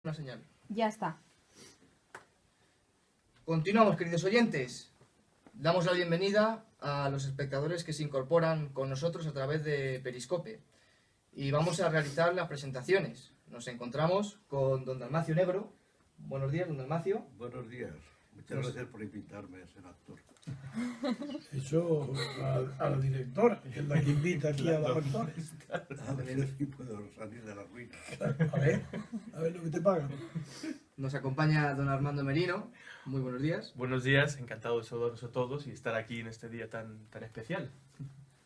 Una señal. Ya está. Continuamos, queridos oyentes. Damos la bienvenida a los espectadores que se incorporan con nosotros a través de Periscope. Y vamos a realizar las presentaciones. Nos encontramos con don Dalmacio Negro. Buenos días, don Dalmacio. Buenos días. Muchas gracias por invitarme a ser actor. Eso a la directora, que es la que invita aquí a los actores. A ver si puedo salir de la ruina. A ver lo que te pagan. Nos acompaña don Armando Merino. Muy buenos días. Buenos días, encantado de saludaros a todos y estar aquí en este día tan especial.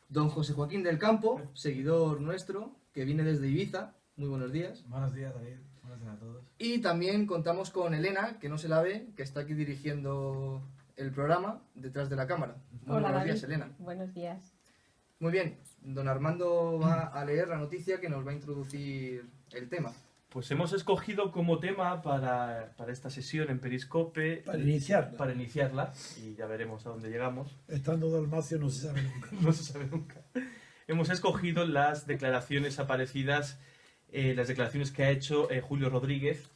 Don José Joaquín del Campo, seguidor nuestro, que viene desde Ibiza. Muy buenos días. Buenos días, David. Buenos días a todos. Y también contamos con Elena, que no se la ve, que está aquí dirigiendo el programa detrás de la cámara. Muy Hola, buenos David. días, Elena. Buenos días. Muy bien, don Armando va a leer la noticia que nos va a introducir el tema. Pues hemos escogido como tema para esta sesión en Periscope, Para iniciarla. para iniciarla, y ya veremos a dónde llegamos, Estando Dalmacio no se sabe nunca. no se sabe nunca. Hemos escogido las declaraciones aparecidas, las declaraciones que ha hecho Julio Rodríguez,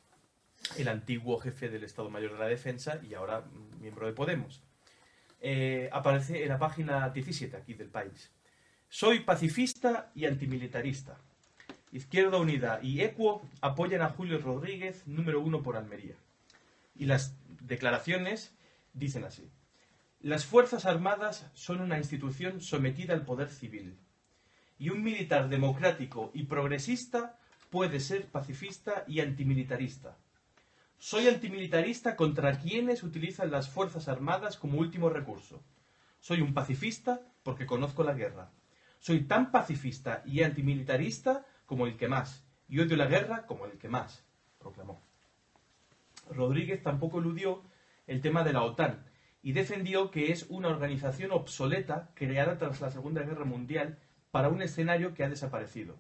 el antiguo jefe del Estado Mayor de la Defensa y ahora miembro de Podemos. Aparece en la página 17 aquí del País. Soy pacifista y antimilitarista. Izquierda Unida y ECUO apoyan a Julio Rodríguez, número 1 por Almería. Y las declaraciones dicen así. Las Fuerzas Armadas son una institución sometida al poder civil. Y un militar democrático y progresista puede ser pacifista y antimilitarista. Soy antimilitarista contra quienes utilizan las Fuerzas Armadas como último recurso. Soy un pacifista porque conozco la guerra. Soy tan pacifista y antimilitarista como el que más, y odio la guerra como el que más, proclamó. Rodríguez tampoco eludió el tema de la OTAN y defendió que es una organización obsoleta creada tras la Segunda Guerra Mundial para un escenario que ha desaparecido.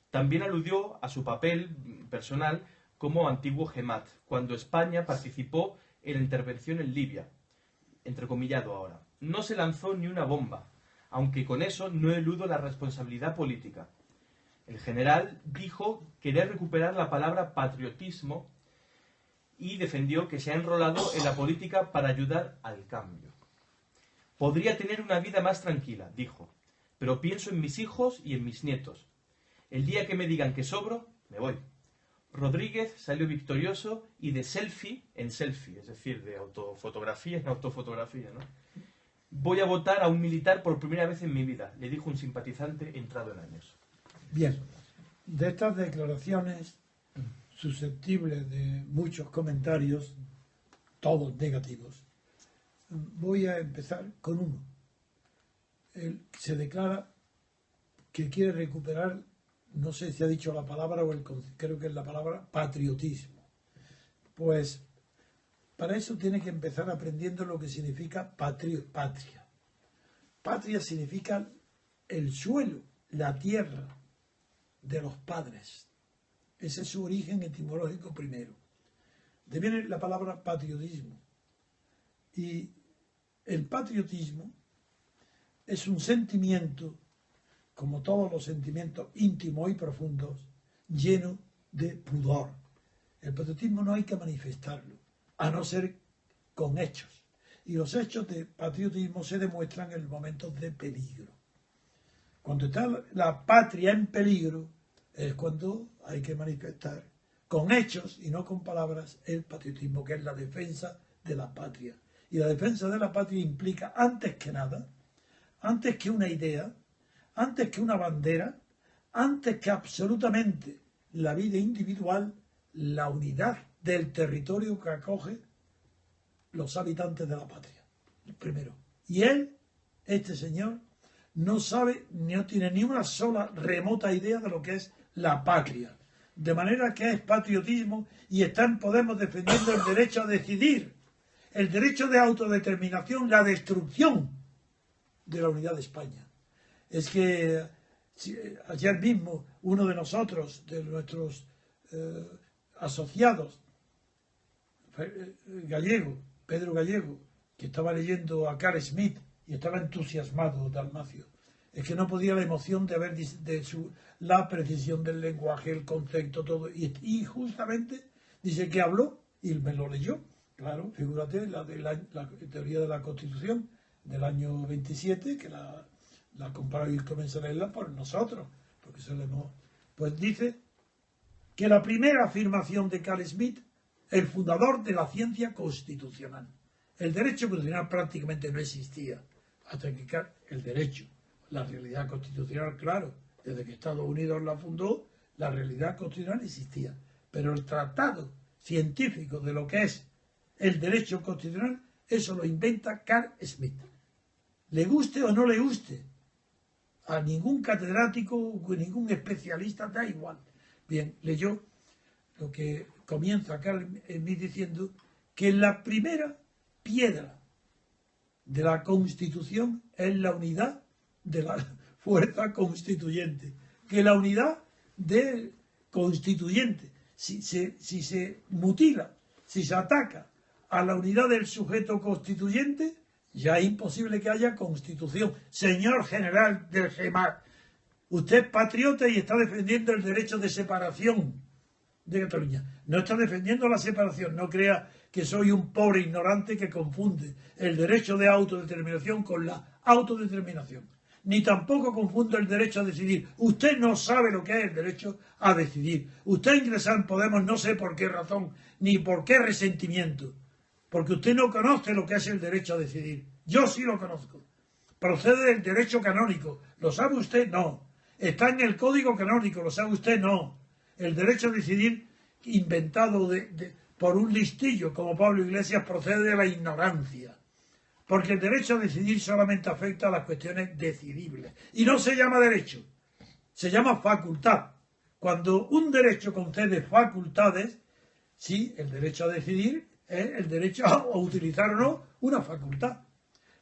También aludió a su papel personal como antiguo GEMAT, cuando España participó en la intervención en Libia, entrecomillado ahora. No se lanzó ni una bomba, aunque con eso no eludo la responsabilidad política. El general dijo querer recuperar la palabra patriotismo y defendió que se ha enrolado en la política para ayudar al cambio. Podría tener una vida más tranquila, dijo, pero pienso en mis hijos y en mis nietos. El día que me digan que sobro, me voy. Rodríguez salió victorioso y de selfie en selfie, es decir, de autofotografía en autofotografía, ¿no? Voy a votar a un militar por primera vez en mi vida, le dijo un simpatizante entrado en años. Bien, de estas declaraciones susceptibles de muchos comentarios, todos negativos, voy a empezar con uno. Él se declara que quiere recuperar, no sé si ha dicho la palabra o creo que es la palabra patriotismo. Pues para eso tiene que empezar aprendiendo lo que significa patria. Patria significa el suelo, la tierra de los padres. Ese es su origen etimológico primero. De viene la palabra patriotismo. Y el patriotismo es un sentimiento, como todos los sentimientos íntimos y profundos, lleno de pudor. El patriotismo no hay que manifestarlo, a no ser con hechos. Y los hechos de patriotismo se demuestran en momentos de peligro. Cuando está la patria en peligro, es cuando hay que manifestar con hechos y no con palabras el patriotismo, que es la defensa de la patria. Y la defensa de la patria implica, antes que nada, antes que una idea, antes que una bandera, antes que absolutamente la vida individual, la unidad del territorio que acoge los habitantes de la patria. Primero. Y él, este señor, no sabe, no tiene ni una sola remota idea de lo que es la patria. De manera que es patriotismo y está en Podemos defendiendo el derecho a decidir, el derecho de autodeterminación, la destrucción de la unidad de España. Es que ayer mismo uno de nosotros, de nuestros asociados, Gallego, Pedro Gallego, que estaba leyendo a Carl Smith y estaba entusiasmado, Dalmacio, es que no podía la emoción de ver la precisión del lenguaje, el concepto, todo, y justamente Dice que habló y me lo leyó. Claro, figúrate la teoría de la Constitución del año 27, que la compraron y comencé a leerla por nosotros, porque se le hemos... Pues dice que la primera afirmación de Carl Schmitt, el fundador de la ciencia constitucional. El derecho constitucional prácticamente no existía, hasta que el derecho, la realidad constitucional, claro, desde que Estados Unidos la fundó, la realidad constitucional existía. Pero el tratado científico de lo que es el derecho constitucional, eso lo inventa Carl Schmitt. Le guste o no le guste, a ningún catedrático, ningún especialista, da igual. Bien, leyó lo que comienza Carl Schmitt diciendo que la primera piedra de la Constitución es la unidad de la fuerza constituyente, que la unidad del constituyente, si se mutila, si se ataca a la unidad del sujeto constituyente, ya es imposible que haya constitución. Señor general del GEMAC, usted es patriota y está defendiendo el derecho de separación de Cataluña. No está defendiendo la separación, no crea que soy un pobre ignorante que confunde el derecho de autodeterminación con la autodeterminación. Ni tampoco confundo el derecho a decidir. Usted no sabe lo que es el derecho a decidir. Usted ingresa en Podemos no sé por qué razón, ni por qué resentimiento. Porque usted no conoce lo que es el derecho a decidir. Yo sí lo conozco. Procede del derecho canónico. ¿Lo sabe usted? No. Está en el código canónico. ¿Lo sabe usted? No. El derecho a decidir, inventado por un listillo como Pablo Iglesias, procede de la ignorancia. Porque el derecho a decidir solamente afecta a las cuestiones decidibles. Y no se llama derecho. Se llama facultad. Cuando un derecho concede facultades, sí, el derecho a decidir es el derecho a utilizar o no una facultad.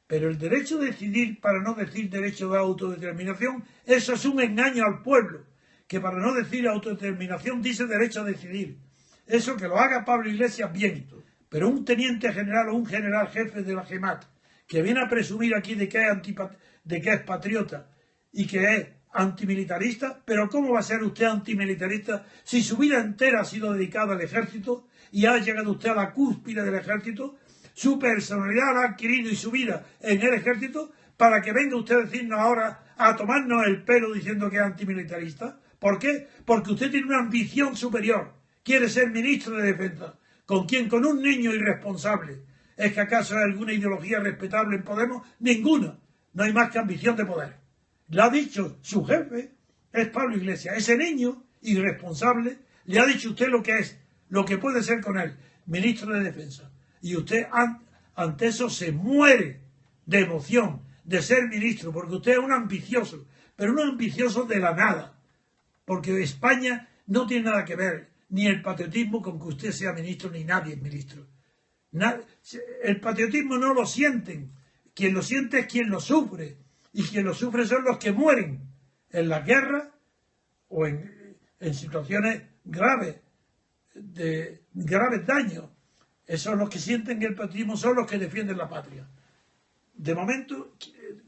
Pero el derecho a decidir, para no decir derecho de autodeterminación, eso es un engaño al pueblo, que para no decir autodeterminación dice derecho a decidir. Eso que lo haga Pablo Iglesias, bien. Pero un teniente general o un general jefe de la GEMAT, que viene a presumir aquí de que es patriota y que es antimilitarista, pero ¿cómo va a ser usted antimilitarista si su vida entera ha sido dedicada al ejército y ha llegado usted a la cúspide del ejército? Su personalidad la ha adquirido y su vida en el ejército para que venga usted a decirnos ahora, a tomarnos el pelo diciendo que es antimilitarista. ¿Por qué? Porque usted tiene una ambición superior. Quiere ser ministro de Defensa. ¿Con quién? Con un niño irresponsable. ¿Es que acaso hay alguna ideología respetable en Podemos? Ninguna. No hay más que ambición de poder. Le ha dicho su jefe, es Pablo Iglesias. Ese niño irresponsable le ha dicho usted lo que es, lo que puede ser con él, ministro de Defensa. Y usted ante eso se muere de emoción de ser ministro, porque usted es un ambicioso, pero un ambicioso de la nada. Porque España no tiene nada que ver, ni el patriotismo con que usted sea ministro, ni nadie es ministro. El patriotismo no lo sienten. Quien lo siente es quien lo sufre. Y quien lo sufre son los que mueren en la guerra o en situaciones graves, de graves daños. Esos los que sienten el patriotismo son los que defienden la patria. De momento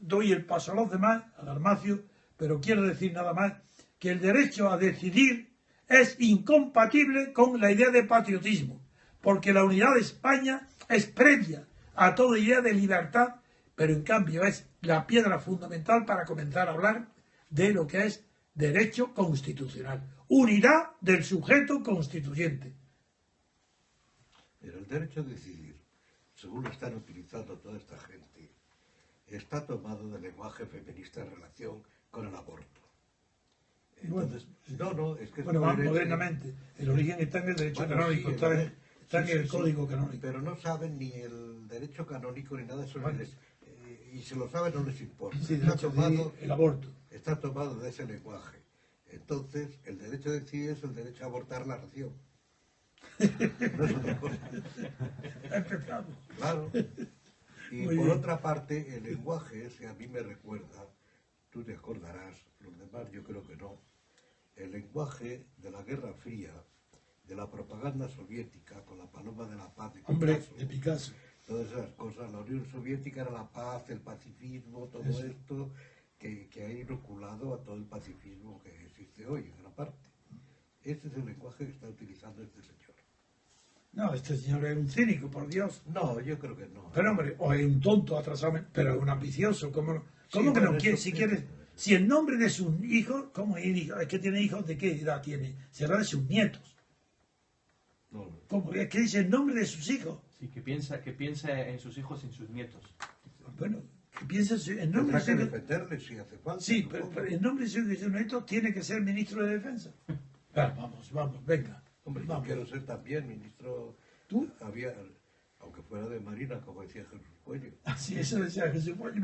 doy el paso a los demás, a Dalmacio, pero quiero decir nada más que el derecho a decidir es incompatible con la idea de patriotismo, porque la unidad de España es previa a toda idea de libertad, pero en cambio es la piedra fundamental para comenzar a hablar de lo que es derecho constitucional, unidad del sujeto constituyente. Pero el derecho a decidir, según lo están utilizando toda esta gente, está tomado del lenguaje feminista en relación con el aborto. Entonces, no, es que... Bueno, más modernamente, el origen está en el derecho canónico, sí, está en el código canónico. Pero no saben ni el derecho canónico ni nada de eso, y si lo saben no les importa. Sí, Está tomado, el aborto. Está tomado de ese lenguaje. Entonces, el derecho a decidir es el derecho a abortar la nación. No es otra cosa. Empezamos. Claro. Y Muy por bien. otra parte, el lenguaje ese a mí me recuerda, tú te acordarás, los demás yo creo que no, el lenguaje de la Guerra Fría, de la propaganda soviética con la paloma de la paz de Picasso. Hombre, de Picasso. Todas esas cosas, la Unión Soviética era la paz, el pacifismo, todo Eso. esto que ha inoculado a todo el pacifismo que existe hoy en gran parte. Ese es el lenguaje que está utilizando este señor. No, este señor es un cínico, por Dios. No, yo creo que no. Pero hombre, o es un tonto atrasado, pero es un ambicioso. ¿Cómo que no bueno, quiere? eso Si sí. quiere, si el nombre de sus hijos, ¿cómo es que tiene hijos? ¿De qué edad tiene? Será de sus nietos. No, ¿Cómo es que dice el nombre de sus hijos? Sí, que piensa en sus hijos y en sus nietos. Bueno, que piensa el nombre tendrá de que sus hijos. defenderle si hace falta. Sí, supongo. pero el nombre de sus nietos tiene que ser ministro de defensa. Vamos, venga. Hombre, yo Vamos. quiero ser también ministro. ¿Tú? Había, aunque fuera de Marina, como decía Jesús Cuello. Así, eso decía Jesús Puello.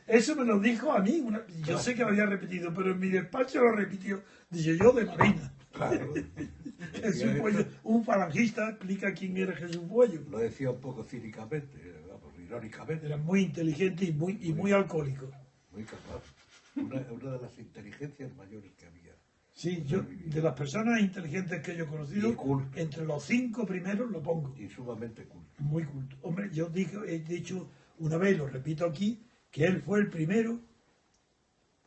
Eso me lo dijo a mí. Yo sé que lo había repetido, pero en mi despacho lo repitió. Dice yo de Marina. Claro. Jesús Puello, un falangista explica quién era Jesús Puello. Lo decía un poco cínicamente, vamos, irónicamente. Era muy inteligente y muy alcohólico. Muy capaz. Una de las inteligencias mayores que había. Sí, yo, de las personas inteligentes que yo he conocido, Y culto. entre los 5 primeros lo pongo. Y sumamente culto. Muy culto. Hombre, he dicho una vez, lo repito aquí, que él fue el primero.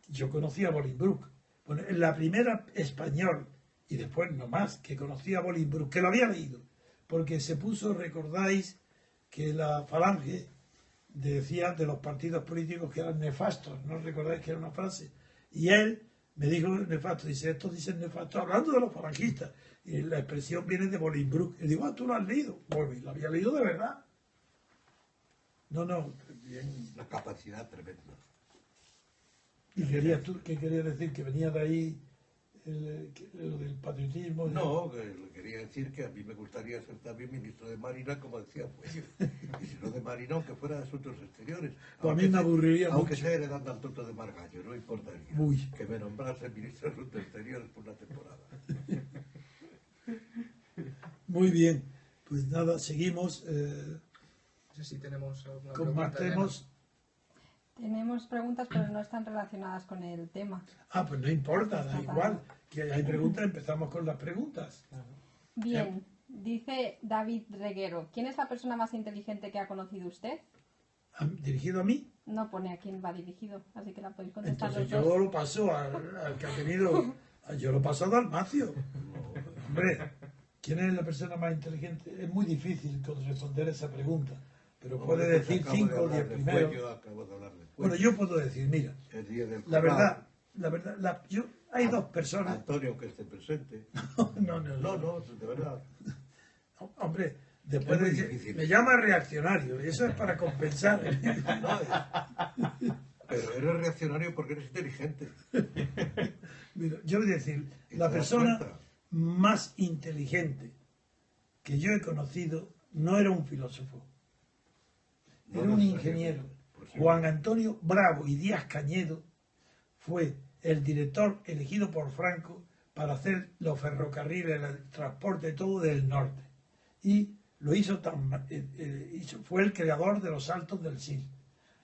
Yo conocí a Bolingbroke. Bueno, la primera español, y después no más, que conocí a Bolingbroke, que lo había leído, porque se puso, recordáis, que la falange decía de los partidos políticos que eran nefastos, ¿no recordáis que era una frase? Y él me dijo nefasto, dice, estos dicen nefasto, hablando de los falangistas, y la expresión viene de Bolingbroke. Y digo, tú lo has leído. Bueno, lo había leído de verdad. No, bien. Una capacidad tremenda. ¿Y qué querías decir? ¿Que venía de ahí lo del patriotismo? No, que le quería decir que a mí me gustaría ser también ministro de Marina, como decía Cuello. Y si no de Marina, aunque fuera de Asuntos Exteriores. Pues a mí me aburriría Aunque mucho. sea heredando al tonto de Margallo, no importaría. Uy. Que me nombrase ministro de Asuntos Exteriores por una temporada. Muy bien. Pues nada, seguimos No sé si tenemos alguna con pregunta, más temas. Tenemos preguntas, pero no están relacionadas con el tema. Pues no importa, da igual. Que hay preguntas, empezamos con las preguntas. Bien, dice David Reguero, ¿quién es la persona más inteligente que ha conocido usted? ¿Dirigido a mí? No pone a quién va dirigido, así que la podéis contestar Entonces los yo dos. lo paso al que ha tenido. Yo lo paso a Dalmacio. Hombre, ¿quién es la persona más inteligente? Es muy difícil responder esa pregunta, pero puede Hombre, pues decir acabo 5 de o hablar 10 de primeros. Cuello, acabo de hablar de Cuello. Bueno, yo puedo decir, mira, El día del la Corral. verdad, hay dos personas. Antonio, que esté presente. No, No, de verdad. hombre, después Es muy de que difícil. me llama reaccionario, y eso es para compensar. Pero eres reaccionario porque eres inteligente. Mira, yo voy a decir, ¿Y la te das persona cuenta? más inteligente que yo he conocido no era un filósofo, No era un necesariamente. ingeniero. Pues sí. Juan Antonio Bravo y Díaz Cañedo fue el director elegido por Franco para hacer los ferrocarriles, el transporte, todo del norte. Y lo hizo fue el creador de los saltos del Sil.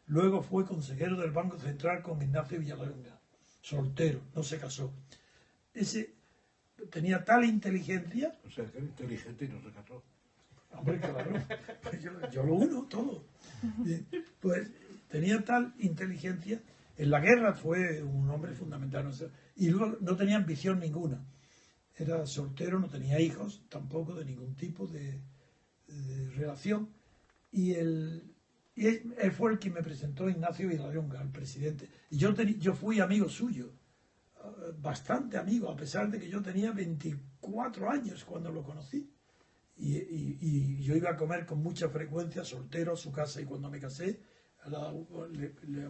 Luego fue consejero del Banco Central con Ignacio Villalonga. Soltero, no se casó. Ese tenía tal inteligencia. O sea, que era inteligente y no se casó. Hombre, claro. Yo lo uno todo. Pues tenía tal inteligencia. En la guerra fue un hombre fundamental. ¿No? Y luego no tenía ambición ninguna. Era soltero, no tenía hijos, tampoco de ningún tipo de relación. Y él fue el que me presentó a Ignacio Villalonga, el presidente. Y yo fui amigo suyo. Bastante amigo, a pesar de que yo tenía 24 años cuando lo conocí. Y yo iba a comer con mucha frecuencia, soltero, a su casa, y cuando me casé, a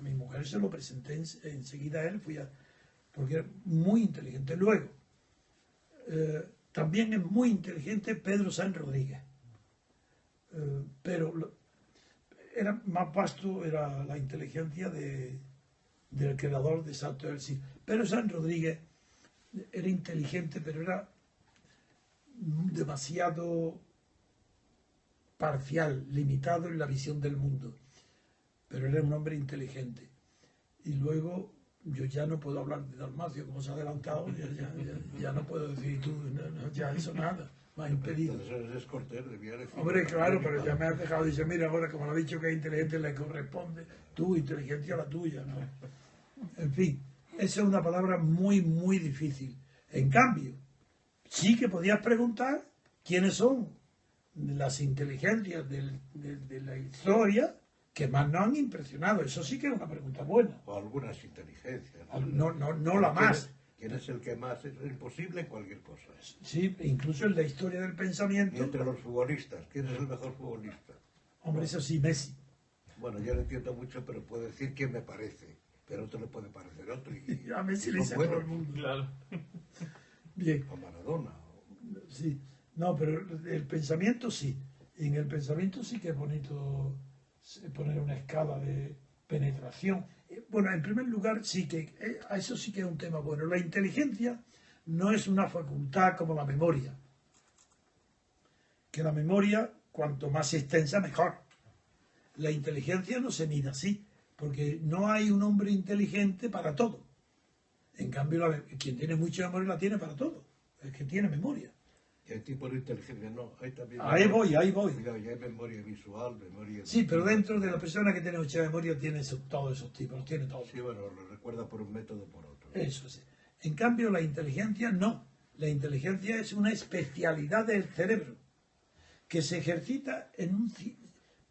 mi mujer se lo presenté enseguida a él, porque era muy inteligente. Luego, también es muy inteligente Pedro Sáenz Rodríguez, pero era más vasto, era la inteligencia del creador de Salto del Sil. Pedro Sáenz Rodríguez era inteligente, pero era demasiado parcial, limitado en la visión del mundo, pero era un hombre inteligente. Y luego yo ya no puedo hablar de Dalmacio, como se ha adelantado, ya no puedo decir tú, ya eso nada, me ha impedido. Entonces es Cortés, debía decir. Hombre, claro, pero ya me has dejado, dice, mira, ahora como lo ha dicho que es inteligente, le corresponde tu inteligencia a la tuya, ¿no? En fin, esa es una palabra muy, muy difícil. En cambio, sí que podías preguntar quiénes son las inteligencias de la historia que más nos han impresionado. Eso sí que es una pregunta buena. O algunas inteligencias. No la más. ¿Quién es el que más? Es imposible cualquier cosa. Sí, incluso en la historia del Y pensamiento. entre los futbolistas, ¿quién es el mejor futbolista? Hombre, eso sí, Messi. Bueno, yo no entiendo mucho, pero puedo decir quién me parece. Pero otro le puede parecer otro. Y A Messi le son dice a todo el buenos. mundo. Claro. Bien, O Maradona. sí. No, pero el pensamiento sí. En el pensamiento sí que es bonito poner una escala de penetración. Bueno, en primer lugar, sí que eso sí que es un tema bueno. La inteligencia no es una facultad como la memoria. Que la memoria, cuanto más extensa, mejor. La inteligencia no se mide así, porque no hay un hombre inteligente para todo. En cambio, quien tiene mucha memoria la tiene para todo. Es que tiene memoria. Y hay tipos de inteligencia, no. Hay también. Ahí voy. Cuidado, ya hay memoria visual, memoria. Sí, pero dentro de la persona que tiene mucha memoria tiene todos esos tipos, los tiene todos. Sí, bueno, lo recuerda por un método o por otro. Eso sí. En cambio, la inteligencia no. La inteligencia es una especialidad del cerebro que se ejercita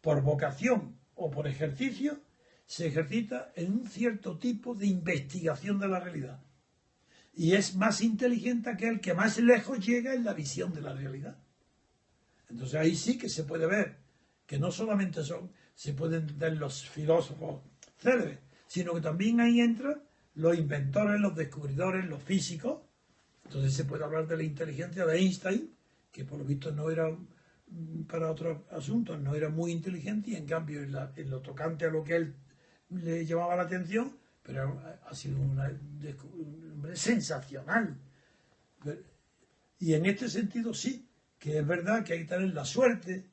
por vocación o por ejercicio, se ejercita en un cierto tipo de investigación de la realidad. Y es más inteligente aquel que más lejos llega en la visión de la realidad. Entonces ahí sí que se puede ver que no solamente se pueden entender los filósofos célebres, sino que también ahí entran los inventores, los descubridores, los físicos. Entonces se puede hablar de la inteligencia de Einstein, que por lo visto no era, para otros asuntos, no era muy inteligente, y en cambio en lo tocante a lo que él le llamaba la atención, pero ha sido un hombre sensacional. Y en este sentido sí, que es verdad que hay que tener la suerte,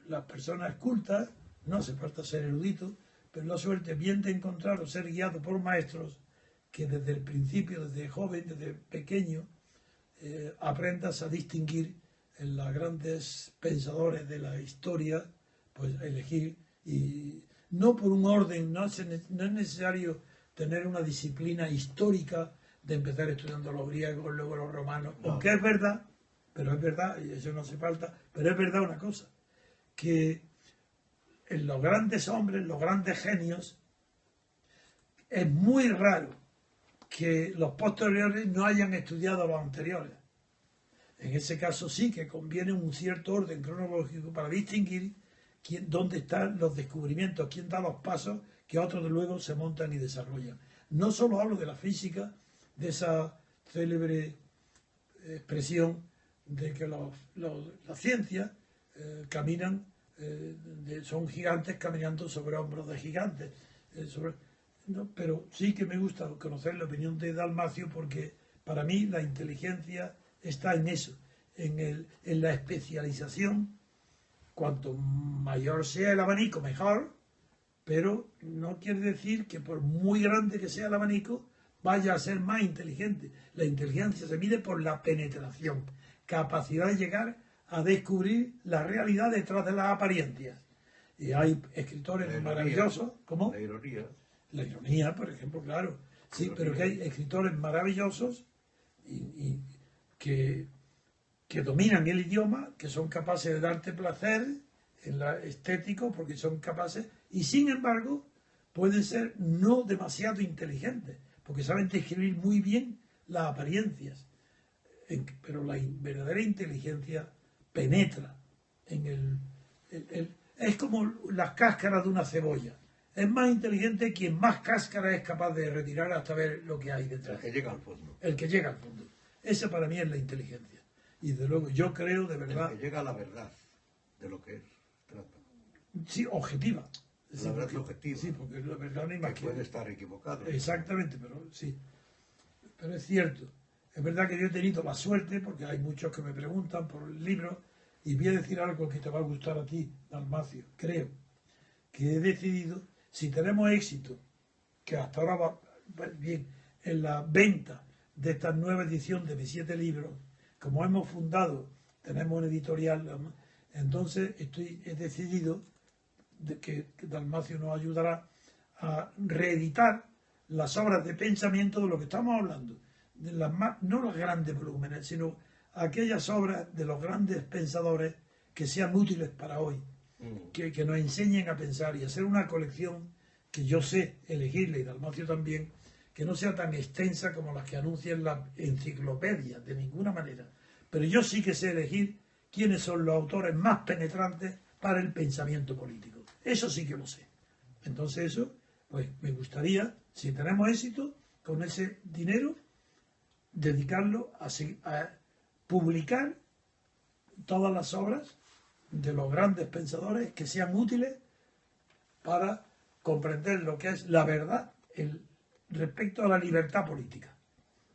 las personas cultas, no hace falta ser erudito, pero la suerte bien de encontrar o ser guiado por maestros que desde el principio, desde joven, desde pequeño, aprendas a distinguir en los grandes pensadores de la historia, pues elegir, y no por un orden, no es necesario tener una disciplina histórica de empezar estudiando los griegos, luego los romanos, No. aunque es verdad, pero es verdad, y eso no hace falta, pero es verdad una cosa, que en los grandes hombres, los grandes genios, es muy raro que los posteriores no hayan estudiado a los anteriores. En ese caso sí que conviene un cierto orden cronológico para distinguir dónde están los descubrimientos, quién da los pasos que otros de luego se montan y desarrollan. No solo hablo de la física, de esa célebre expresión de que la ciencia caminan, son gigantes caminando sobre hombros de gigantes. No, pero sí que me gusta conocer la opinión de Dalmacio, porque para mí la inteligencia está en eso, en la especialización. Cuanto mayor sea el abanico, mejor, pero no quiere decir que por muy grande que sea el abanico vaya a ser más inteligente. La inteligencia se mide por la penetración, capacidad de llegar a descubrir la realidad detrás de las apariencias. Y hay escritores maravillosos, ¿cómo? La ironía. La ironía, por ejemplo, claro. Sí, pero que hay escritores maravillosos y que dominan el idioma, que son capaces de darte placer en la estético, porque son capaces, y sin embargo pueden ser no demasiado inteligentes, porque saben describir muy bien las apariencias. Pero la verdadera inteligencia penetra en es como las cáscaras de una cebolla. Es más inteligente quien más cáscara es capaz de retirar hasta ver lo que hay El detrás. que llega al fondo. El que llega al fondo. Esa para mí es la inteligencia. Y de luego yo creo de verdad, El que llega a la verdad de lo que es. Trata. sí, objetiva. Sí, La verdad porque- objetiva. Sí, porque la verdad no hay más Que que... puede estar equivocado. Exactamente, pero sí. Pero es cierto. Es verdad que yo he tenido la suerte, porque hay muchos que me preguntan por el libro, y voy a decir algo que te va a gustar a ti, Dalmacio. Creo que he decidido, si tenemos éxito, que hasta ahora va bien, en la venta de esta nueva edición de mis 7 libros, como hemos fundado, tenemos una editorial, entonces he decidido que Dalmacio nos ayudará a reeditar las obras de pensamiento de lo que estamos hablando, de no los grandes volúmenes, sino aquellas obras de los grandes pensadores que sean útiles para hoy, que nos enseñen a pensar y hacer una colección que yo sé elegirle, y Dalmacio también, que no sea tan extensa como las que anuncian la enciclopedia, de ninguna manera. Pero yo sí que sé elegir quiénes son los autores más penetrantes para el pensamiento político. Eso sí que lo sé. Entonces eso, pues me gustaría, si tenemos éxito, con ese dinero, dedicarlo a publicar todas las obras de los grandes pensadores que sean útiles para comprender lo que es la verdad respecto a la libertad política,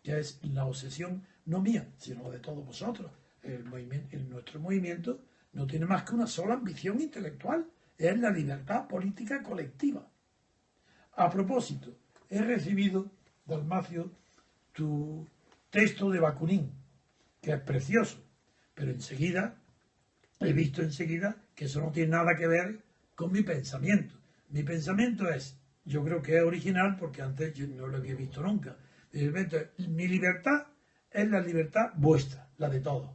que es la obsesión no mía, sino de todos vosotros. Nuestro movimiento no tiene más que una sola ambición intelectual, es la libertad política colectiva. A propósito, he recibido, Dalmacio, tu texto de Bakunin, que es precioso, pero he visto enseguida que eso no tiene nada que ver con mi pensamiento. Mi pensamiento es, yo creo que es original porque antes yo no lo había visto nunca. Mi libertad es la libertad vuestra, la de todos.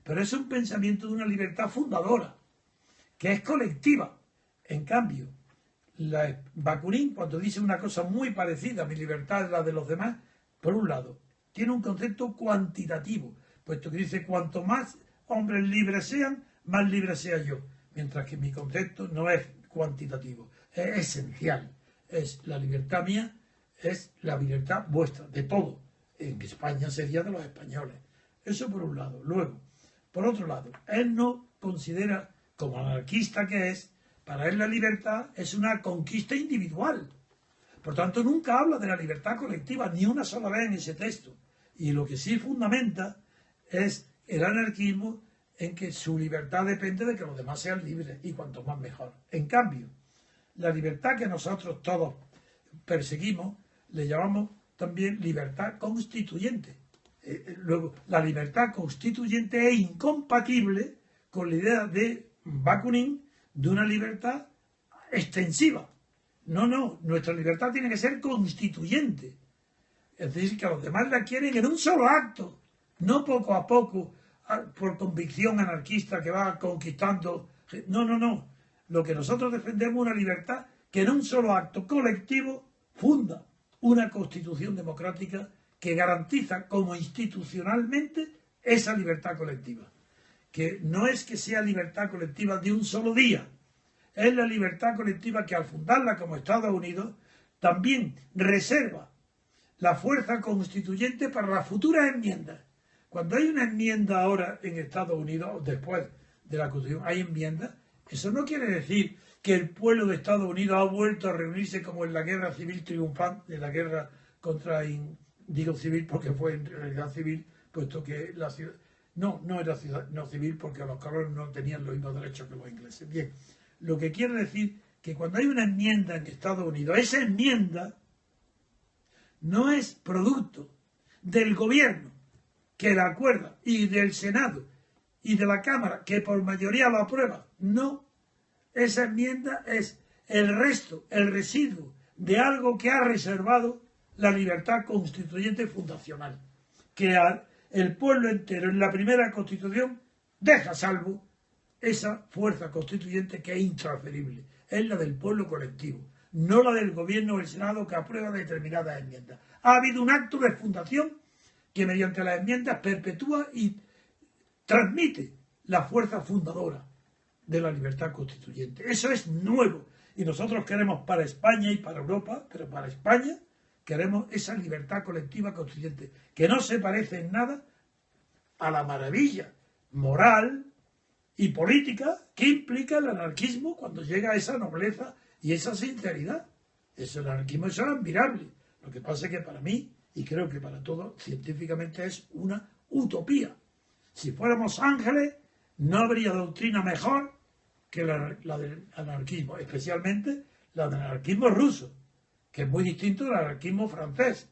Pero es un pensamiento de una libertad fundadora, que es colectiva. En cambio, Bakunin, cuando dice una cosa muy parecida a mi libertad es la de los demás, por un lado, tiene un concepto cuantitativo, puesto que dice cuanto más hombres libres sean, más libre sea yo. Mientras que mi concepto no es cuantitativo, es esencial. Es la libertad mía, es la libertad vuestra, de todo. En España sería de los españoles. Eso por un lado. Luego, por otro lado, él no considera, como anarquista que es, para él la libertad es una conquista individual. Por tanto, nunca habla de la libertad colectiva, ni una sola vez en ese texto. Y lo que sí fundamenta es el anarquismo en que su libertad depende de que los demás sean libres, y cuanto más mejor. En cambio, la libertad que nosotros todos perseguimos, le llamamos también libertad constituyente. Luego, la libertad constituyente es incompatible con la idea de Bakunin de una libertad extensiva. No, nuestra libertad tiene que ser constituyente. Es decir, que los demás la quieren en un solo acto, no poco a poco, por convicción anarquista que va conquistando. No. Lo que nosotros defendemos es una libertad que en un solo acto colectivo funda una constitución democrática que garantiza como institucionalmente esa libertad colectiva. Que no es que sea libertad colectiva de un solo día, es la libertad colectiva que al fundarla como Estados Unidos también reserva la fuerza constituyente para las futuras enmiendas. Cuando hay una enmienda ahora en Estados Unidos, después de la Constitución, hay enmiendas, eso no quiere decir que el pueblo de Estados Unidos ha vuelto a reunirse como en la guerra civil triunfante, de la guerra contra, digo civil porque fue en realidad civil, puesto que la ciudad, no era ciudad, no civil porque los colores no tenían los mismos derechos que los ingleses. Bien, lo que quiere decir que cuando hay una enmienda en Estados Unidos, esa enmienda no es producto del gobierno que la acuerda y del Senado y de la Cámara que por mayoría lo aprueba. No, esa enmienda es el resto, el residuo de algo que ha reservado la libertad constituyente fundacional, que el pueblo entero en la primera Constitución deja salvo esa fuerza constituyente que es intransferible, es la del pueblo colectivo, no la del gobierno o el Senado que aprueba determinadas enmiendas. Ha habido un acto de fundación que mediante las enmiendas perpetúa y transmite la fuerza fundadora de la libertad constituyente. Eso es nuevo y nosotros queremos para España y para Europa, pero para España queremos esa libertad colectiva constituyente que no se parece en nada a la maravilla moral y política que implica el anarquismo cuando llega a esa nobleza y esa sinceridad. Eso, el anarquismo es admirable. Lo que pasa es que para mí, y creo que para todos, científicamente es una utopía. Si fuéramos ángeles, no habría doctrina mejor que la del anarquismo, especialmente la del anarquismo ruso, que es muy distinto del anarquismo francés.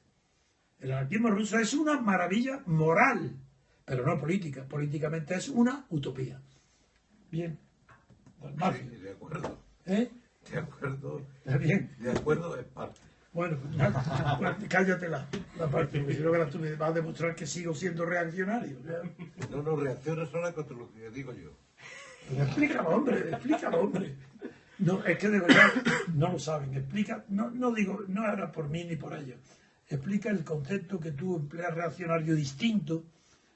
El anarquismo ruso es una maravilla moral, pero no política. Políticamente es una utopía. Bien. Sí, de acuerdo. ¿Eh? De acuerdo. ¿Está bien? De acuerdo en parte. Bueno, pues cállate la parte, porque creo que tú me vas a demostrar que sigo siendo reaccionario. No reacciones ahora contra lo que digo yo. Pero explícalo, hombre. No, es que de verdad no lo saben. Explica, no digo, no era por mí ni por ellos. Explica el concepto que tú empleas reaccionario distinto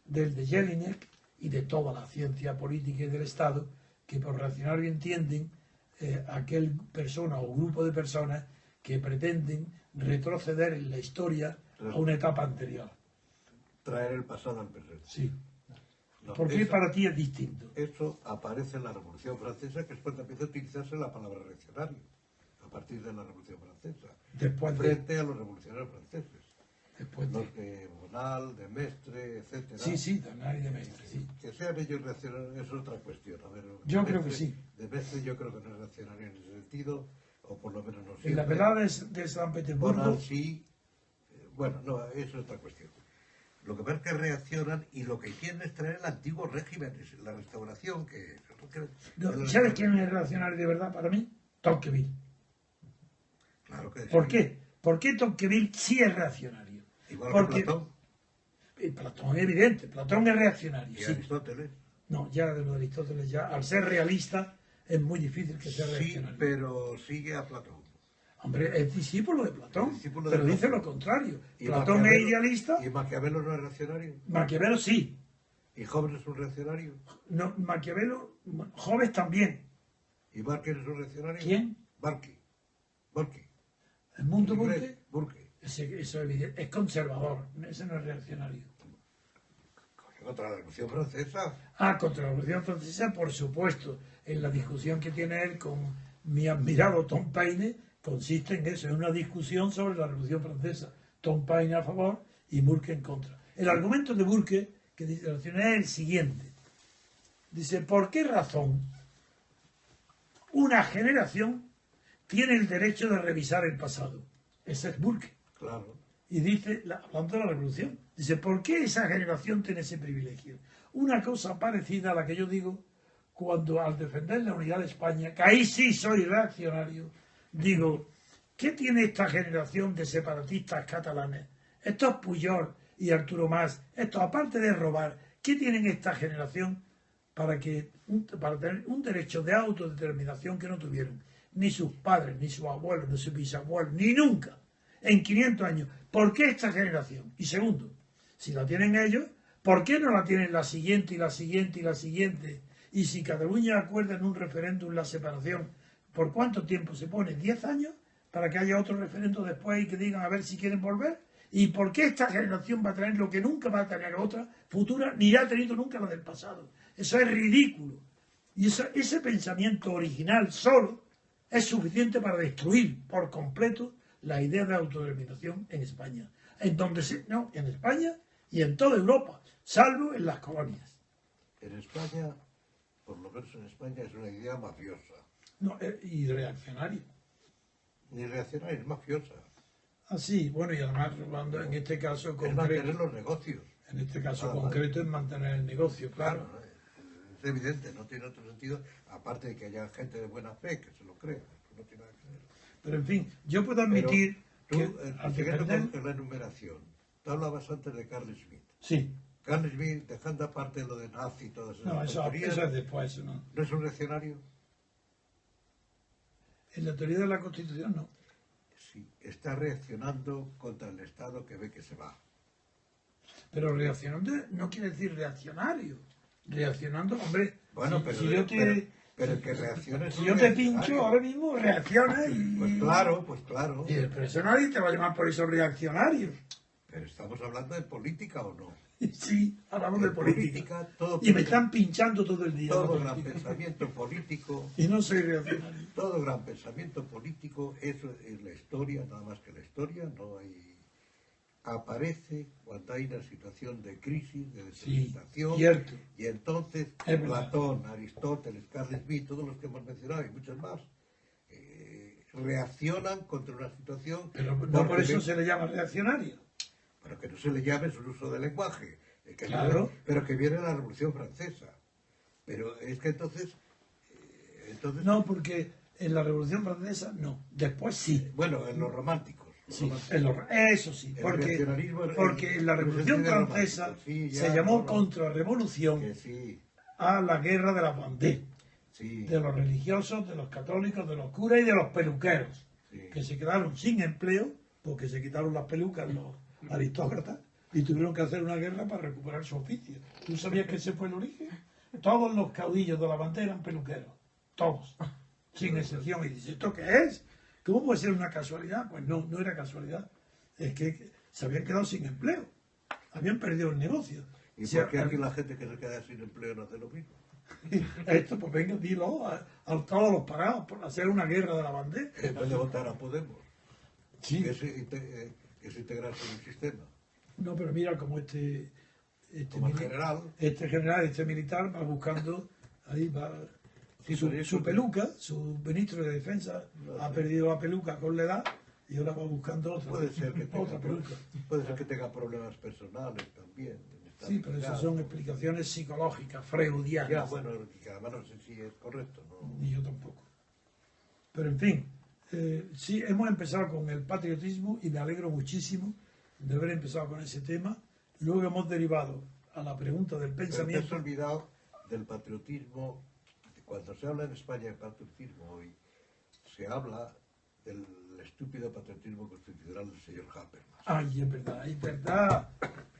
del de Jelinek y de toda la ciencia política y del Estado, que por reaccionario entienden aquel persona o grupo de personas que pretenden retroceder en la historia a una etapa anterior. Traer el pasado al presente. Sí. No, ¿Por qué eso- para ti es distinto? Eso aparece en la Revolución Francesa, que es cuando empieza a utilizarse la palabra reaccionario, a partir de la Revolución Francesa, Después de, frente a los revolucionarios franceses, después los de. de Bonal, de Mestre, etcétera. Sí, Danari de Mestre, sí. Que sean ellos reaccionarios es otra cuestión. A ver, Yo de creo que Mestre- sí. De Mestre yo creo que no es reaccionario en ese sentido, o por lo menos no En siempre. la velada de San Petersburgo, Bonal sí. Bueno, no, eso es otra cuestión. Lo que pasa es que reaccionan y lo que quieren es traer el antiguo régimen, es la restauración, ¿sabes quién es reaccionario de verdad para mí? Tocqueville. Claro que sí. ¿Por qué? ¿Por qué Tocqueville sí es reaccionario? Igual Porque que Platón Platón es evidente, Platón es reaccionario, y sí. Aristóteles. No, ya de lo de Aristóteles, ya al ser realista es muy difícil que sea Sí, reaccionario. pero sigue a Platón. Hombre, es discípulo de Platón, Es discípulo de pero dice Platón. lo contrario. Y Platón es idealista, ¿Y Maquiavelo no es reaccionario? Maquiavelo sí. ¿Y Hobbes es un reaccionario? No, Maquiavelo, Hobbes también. ¿Y Barker es un reaccionario? ¿Quién? Burke. El mundo Inglés, Burke, Burke. eso es evidente, es conservador, ese no es reaccionario. Contra la Revolución Francesa. Contra la Revolución Francesa, por supuesto, en la discusión que tiene él con mi admirado Tom Paine, consiste en eso, en una discusión sobre la Revolución Francesa. Tom Paine a favor y Burke en contra. El argumento de Burke, que dice es el siguiente. Dice, ¿por qué razón una generación tiene el derecho de revisar el pasado? Ese es Burke. Claro. Y dice, hablando de la revolución, dice, ¿por qué esa generación tiene ese privilegio? Una cosa parecida a la que yo digo cuando al defender la unidad de España, que ahí sí soy reaccionario, digo, ¿qué tiene esta generación de separatistas catalanes? Estos Pujol y Arturo Mas, estos aparte de robar, ¿qué tienen esta generación para tener un derecho de autodeterminación que no tuvieron ni sus padres, ni sus abuelos, ni sus bisabuelos, ni nunca, en 500 años? ¿Por qué esta generación? Y segundo, si la tienen ellos, ¿por qué no la tienen la siguiente y la siguiente y la siguiente? Y si Cataluña acuerda en un referéndum la separación, ¿por cuánto tiempo se pone? ¿10 años? Para que haya otro referéndum después y que digan a ver si quieren volver. ¿Y por qué esta generación va a tener lo que nunca va a tener otra futura, ni ha tenido nunca la del pasado? Eso es ridículo. Y ese pensamiento original solo es suficiente para destruir por completo la idea de autodeterminación en España. En España y en toda Europa, salvo en las colonias. En España, por lo menos en España, es una idea mafiosa. No, y reaccionaria. Ni reaccionaria, es mafiosa. Sí, bueno, y además robando en este caso Es mantener concreto. los negocios. En este caso Nada más. concreto es mantener el negocio, claro. Es evidente, no tiene otro sentido, aparte de que haya gente de buena fe que se lo crea. No tiene nada que ver. Pero en fin, yo puedo Pero admitir tú, que al siguiendo defender... con la enumeración, tú hablabas antes de Carl Schmitt. Sí, Carl Schmitt, dejando aparte lo de nazi y todas esas no, eso tonterías, es después, eso no. ¿no es un reaccionario? En la teoría de la Constitución no. Sí, está reaccionando contra el Estado que ve que se va. Pero reaccionando no quiere decir reaccionario. Reaccionando, hombre, Bueno, si yo te... pero el que reaccione es Si un yo te reaccionario. pincho ahora mismo, reacciona y... Pues claro. Y pero eso nadie te va a llamar por eso reaccionario. Pero estamos hablando de política o no. Sí, hablamos de En política. todo, Y me están pinchando todo el día. todo la gran política. pensamiento político, Y no soy reaccionario. todo gran pensamiento político, eso es la historia, nada más que la historia, no hay... Aparece cuando hay una situación de crisis, de Sí, desorientación, cierto. y entonces Es verdad. Platón, Aristóteles, Carl Schmitt, todos los que hemos mencionado y muchos más, reaccionan contra una situación... Pero no porque por eso ven- se le llama reaccionario. Para que no se le llame su uso del lenguaje, Claro. pero que viene de la Revolución Francesa. Pero es que entonces No, porque en la Revolución Francesa no. Después sí. bueno, en los románticos. Sí, eso sí, El porque reaccionarismo, en la el Revolución sentido Francesa romántico, sí, ya, se llamó no. contrarrevolución Que sí, a la guerra de la Vendée. Sí, de los religiosos, de los católicos, de los curas y de los peluqueros, sí. que se quedaron sin empleo porque se quitaron las pelucas los aristócratas y tuvieron que hacer una guerra para recuperar su oficio. ¿Tú sabías que ese fue el origen? Todos los caudillos de la bandera eran peluqueros, todos, sin excepción. Y dices, ¿esto qué es? ¿Cómo puede ser una casualidad? Pues no, no era casualidad. Es que se habían quedado sin empleo, habían perdido el negocio. ¿Y Si por qué a- aquí la gente que se queda sin empleo no hace lo mismo? Esto, pues venga, dilo a todos los parados por hacer una guerra de la bandera. En vez de votar a Podemos, Sí. que es integrarse en el sistema. No, pero mira como Como en general, este general, este militar va buscando, ahí va, Sí, su, pero eso su que- peluca, su ministro de defensa ha perdido la peluca con la edad y ahora va buscando otra, puede ser que otra peluca. tenga problemas personales también. Sí, pero esas son explicaciones psicológicas, freudianas. Ya, bueno, que además no sé si es correcto, ¿no? Ni yo tampoco. Pero en fin, sí, hemos empezado con el patriotismo y me alegro muchísimo de haber empezado con ese tema. Luego hemos derivado a la pregunta del Pero te has pensamiento. olvidado del patriotismo. Cuando se habla en España de patriotismo hoy, se habla del estúpido patriotismo constitucional del señor Habermas. Ay, es verdad, es verdad.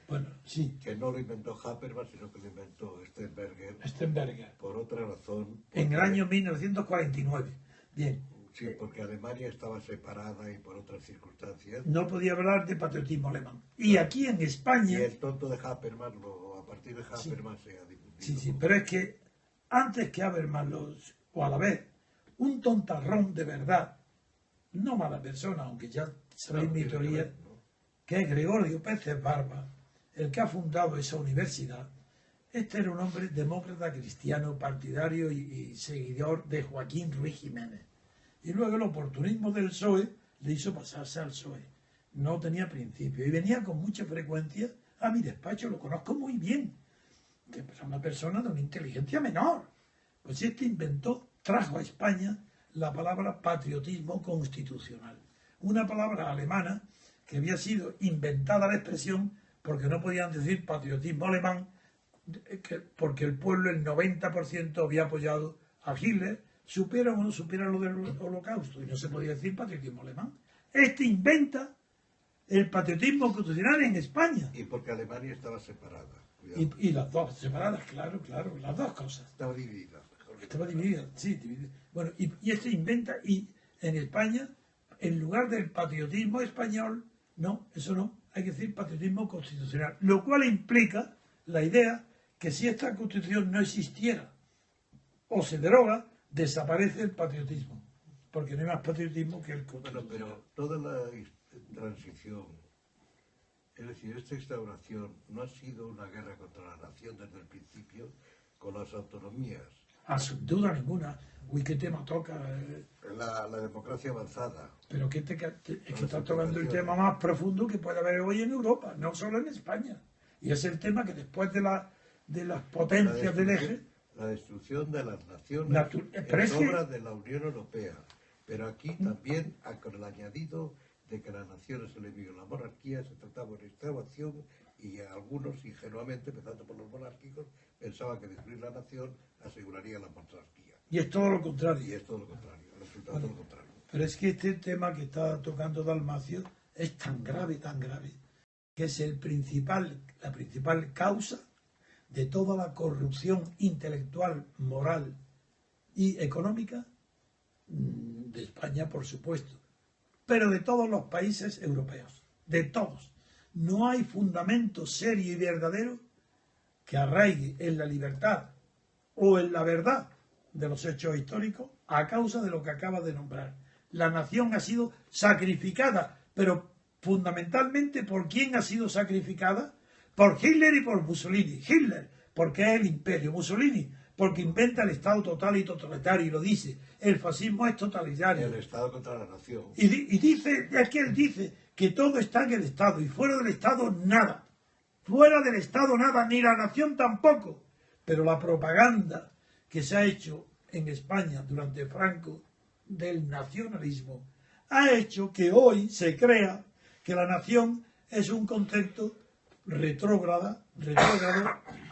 Bueno, sí, Que no lo inventó Habermas, sino que lo inventó Sternberger Stenberger. por otra razón. En el porque- año 1949. Bien, Sí, porque Alemania estaba separada y por otras circunstancias. no podía hablar de patriotismo alemán. Y aquí en Y España, el tonto de Habermas, a partir de Habermas se ha difundido. sí, pero es que antes que Habermas, o a la vez, un tontarrón de verdad, no mala persona, aunque ya sabéis No mi tiene que teoría, ver, ¿no? que es Gregorio Pérez Barba, el que ha fundado esa universidad. Este era un hombre demócrata, cristiano, partidario y seguidor de Joaquín Ruiz Jiménez. Y luego el oportunismo del PSOE le hizo pasarse al PSOE. No tenía principio y venía con mucha frecuencia a mi despacho, lo conozco muy bien, que es una persona de una inteligencia menor. Pues este trajo a España la palabra patriotismo constitucional, una palabra alemana que había sido inventada la expresión porque no podían decir patriotismo alemán, porque el pueblo, el 90% había apoyado a Hitler, supiera o no supiera lo del holocausto, y no se podía decir patriotismo alemán. Este inventa el patriotismo constitucional en España. Y porque Alemania estaba separada. Cuidado. Y las dos separadas, claro, las dos cosas. Estaba dividida. Mejor dicho. Estaba dividida, sí, dividida. Bueno, y este inventa, y en España, en lugar del patriotismo español, no, eso no, hay que decir patriotismo constitucional. Lo cual implica la idea que si esta constitución no existiera o se deroga, desaparece el patriotismo. Porque no hay más patriotismo que el Bueno, constitucional. pero toda la transición, es decir, esta instauración no ha sido una guerra contra la nación desde el principio con las autonomías. Sin duda ninguna. Uy, qué tema toca. La democracia avanzada. Pero es que está tocando el tema más profundo que puede haber hoy en Europa, no solo en España. Y es el tema que después de las potencias del eje, La destrucción de las naciones pero es es que- obra de la Unión Europea. Pero aquí también, con el añadido de que la nación es el enemigo de la monarquía, se trataba de extravación y algunos, ingenuamente, empezando por los monárquicos, pensaban que destruir la nación aseguraría la monarquía. y es todo lo Y contrario. es todo lo contrario, el resultado es todo lo contrario. Pero es que este tema que está tocando Dalmacio es tan grave, que es la principal causa de toda la corrupción intelectual, moral y económica de España, por supuesto, pero de todos los países europeos, de todos. No hay fundamento serio y verdadero que arraigue en la libertad o en la verdad de los hechos históricos a causa de lo que acaba de nombrar. La nación ha sido sacrificada, pero fundamentalmente ¿por quién ha sido sacrificada? Por Hitler y por Mussolini. Hitler, porque es el imperio. Mussolini, porque inventa el Estado total y totalitario y lo dice. El fascismo es totalitario. El Estado contra la nación. Y dice, es que él dice que todo está en el Estado y fuera del Estado nada. Fuera del Estado nada, ni la nación tampoco. Pero la propaganda que se ha hecho en España durante Franco del nacionalismo ha hecho que hoy se crea que la nación es un concepto retrógrado,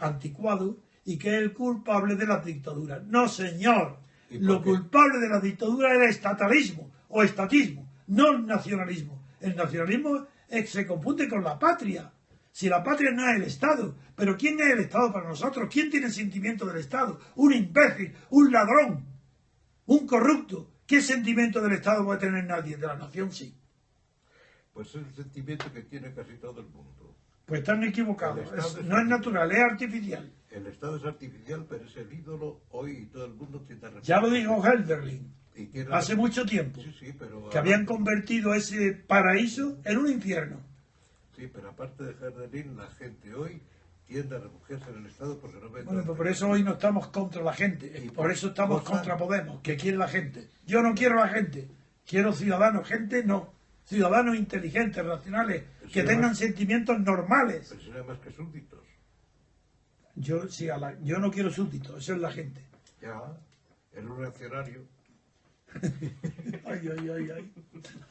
anticuado, y que es el culpable de las dictaduras. No, señor. ¿Y Lo por qué? culpable de la dictadura era el estatalismo o estatismo, no el nacionalismo. El nacionalismo se confunde con la patria. Si la patria no es el Estado, pero ¿quién es el Estado para nosotros? ¿Quién tiene el sentimiento del Estado? Un imbécil, un ladrón, un corrupto. ¿Qué sentimiento del Estado puede tener nadie? De la nación sí. Pues es el sentimiento que tiene casi todo el mundo. Pues están equivocados. El Estado es No es natural, es artificial. El Estado es artificial, pero es el ídolo hoy y todo el mundo tiende a Ya lo dijo Hölderlin Y quiere- hace mucho tiempo, Sí, sí, pero que habían convertido ese paraíso en un infierno. Sí, pero aparte de Herdelín, la gente hoy tiende a refugiarse en el Estado porque no ve... Bueno, pues por eso hoy no estamos contra la gente, Y por eso estamos cosa- contra Podemos, que quiere la gente. Yo no quiero la gente, quiero ciudadanos, gente no. Ciudadanos inteligentes, racionales, Pero que si tengan además- sentimientos normales. Pero será más que súbditos. Yo, sí, yo no quiero súbditos, eso es la gente. Ya, el un reaccionario. Ay, ay, ay, ay.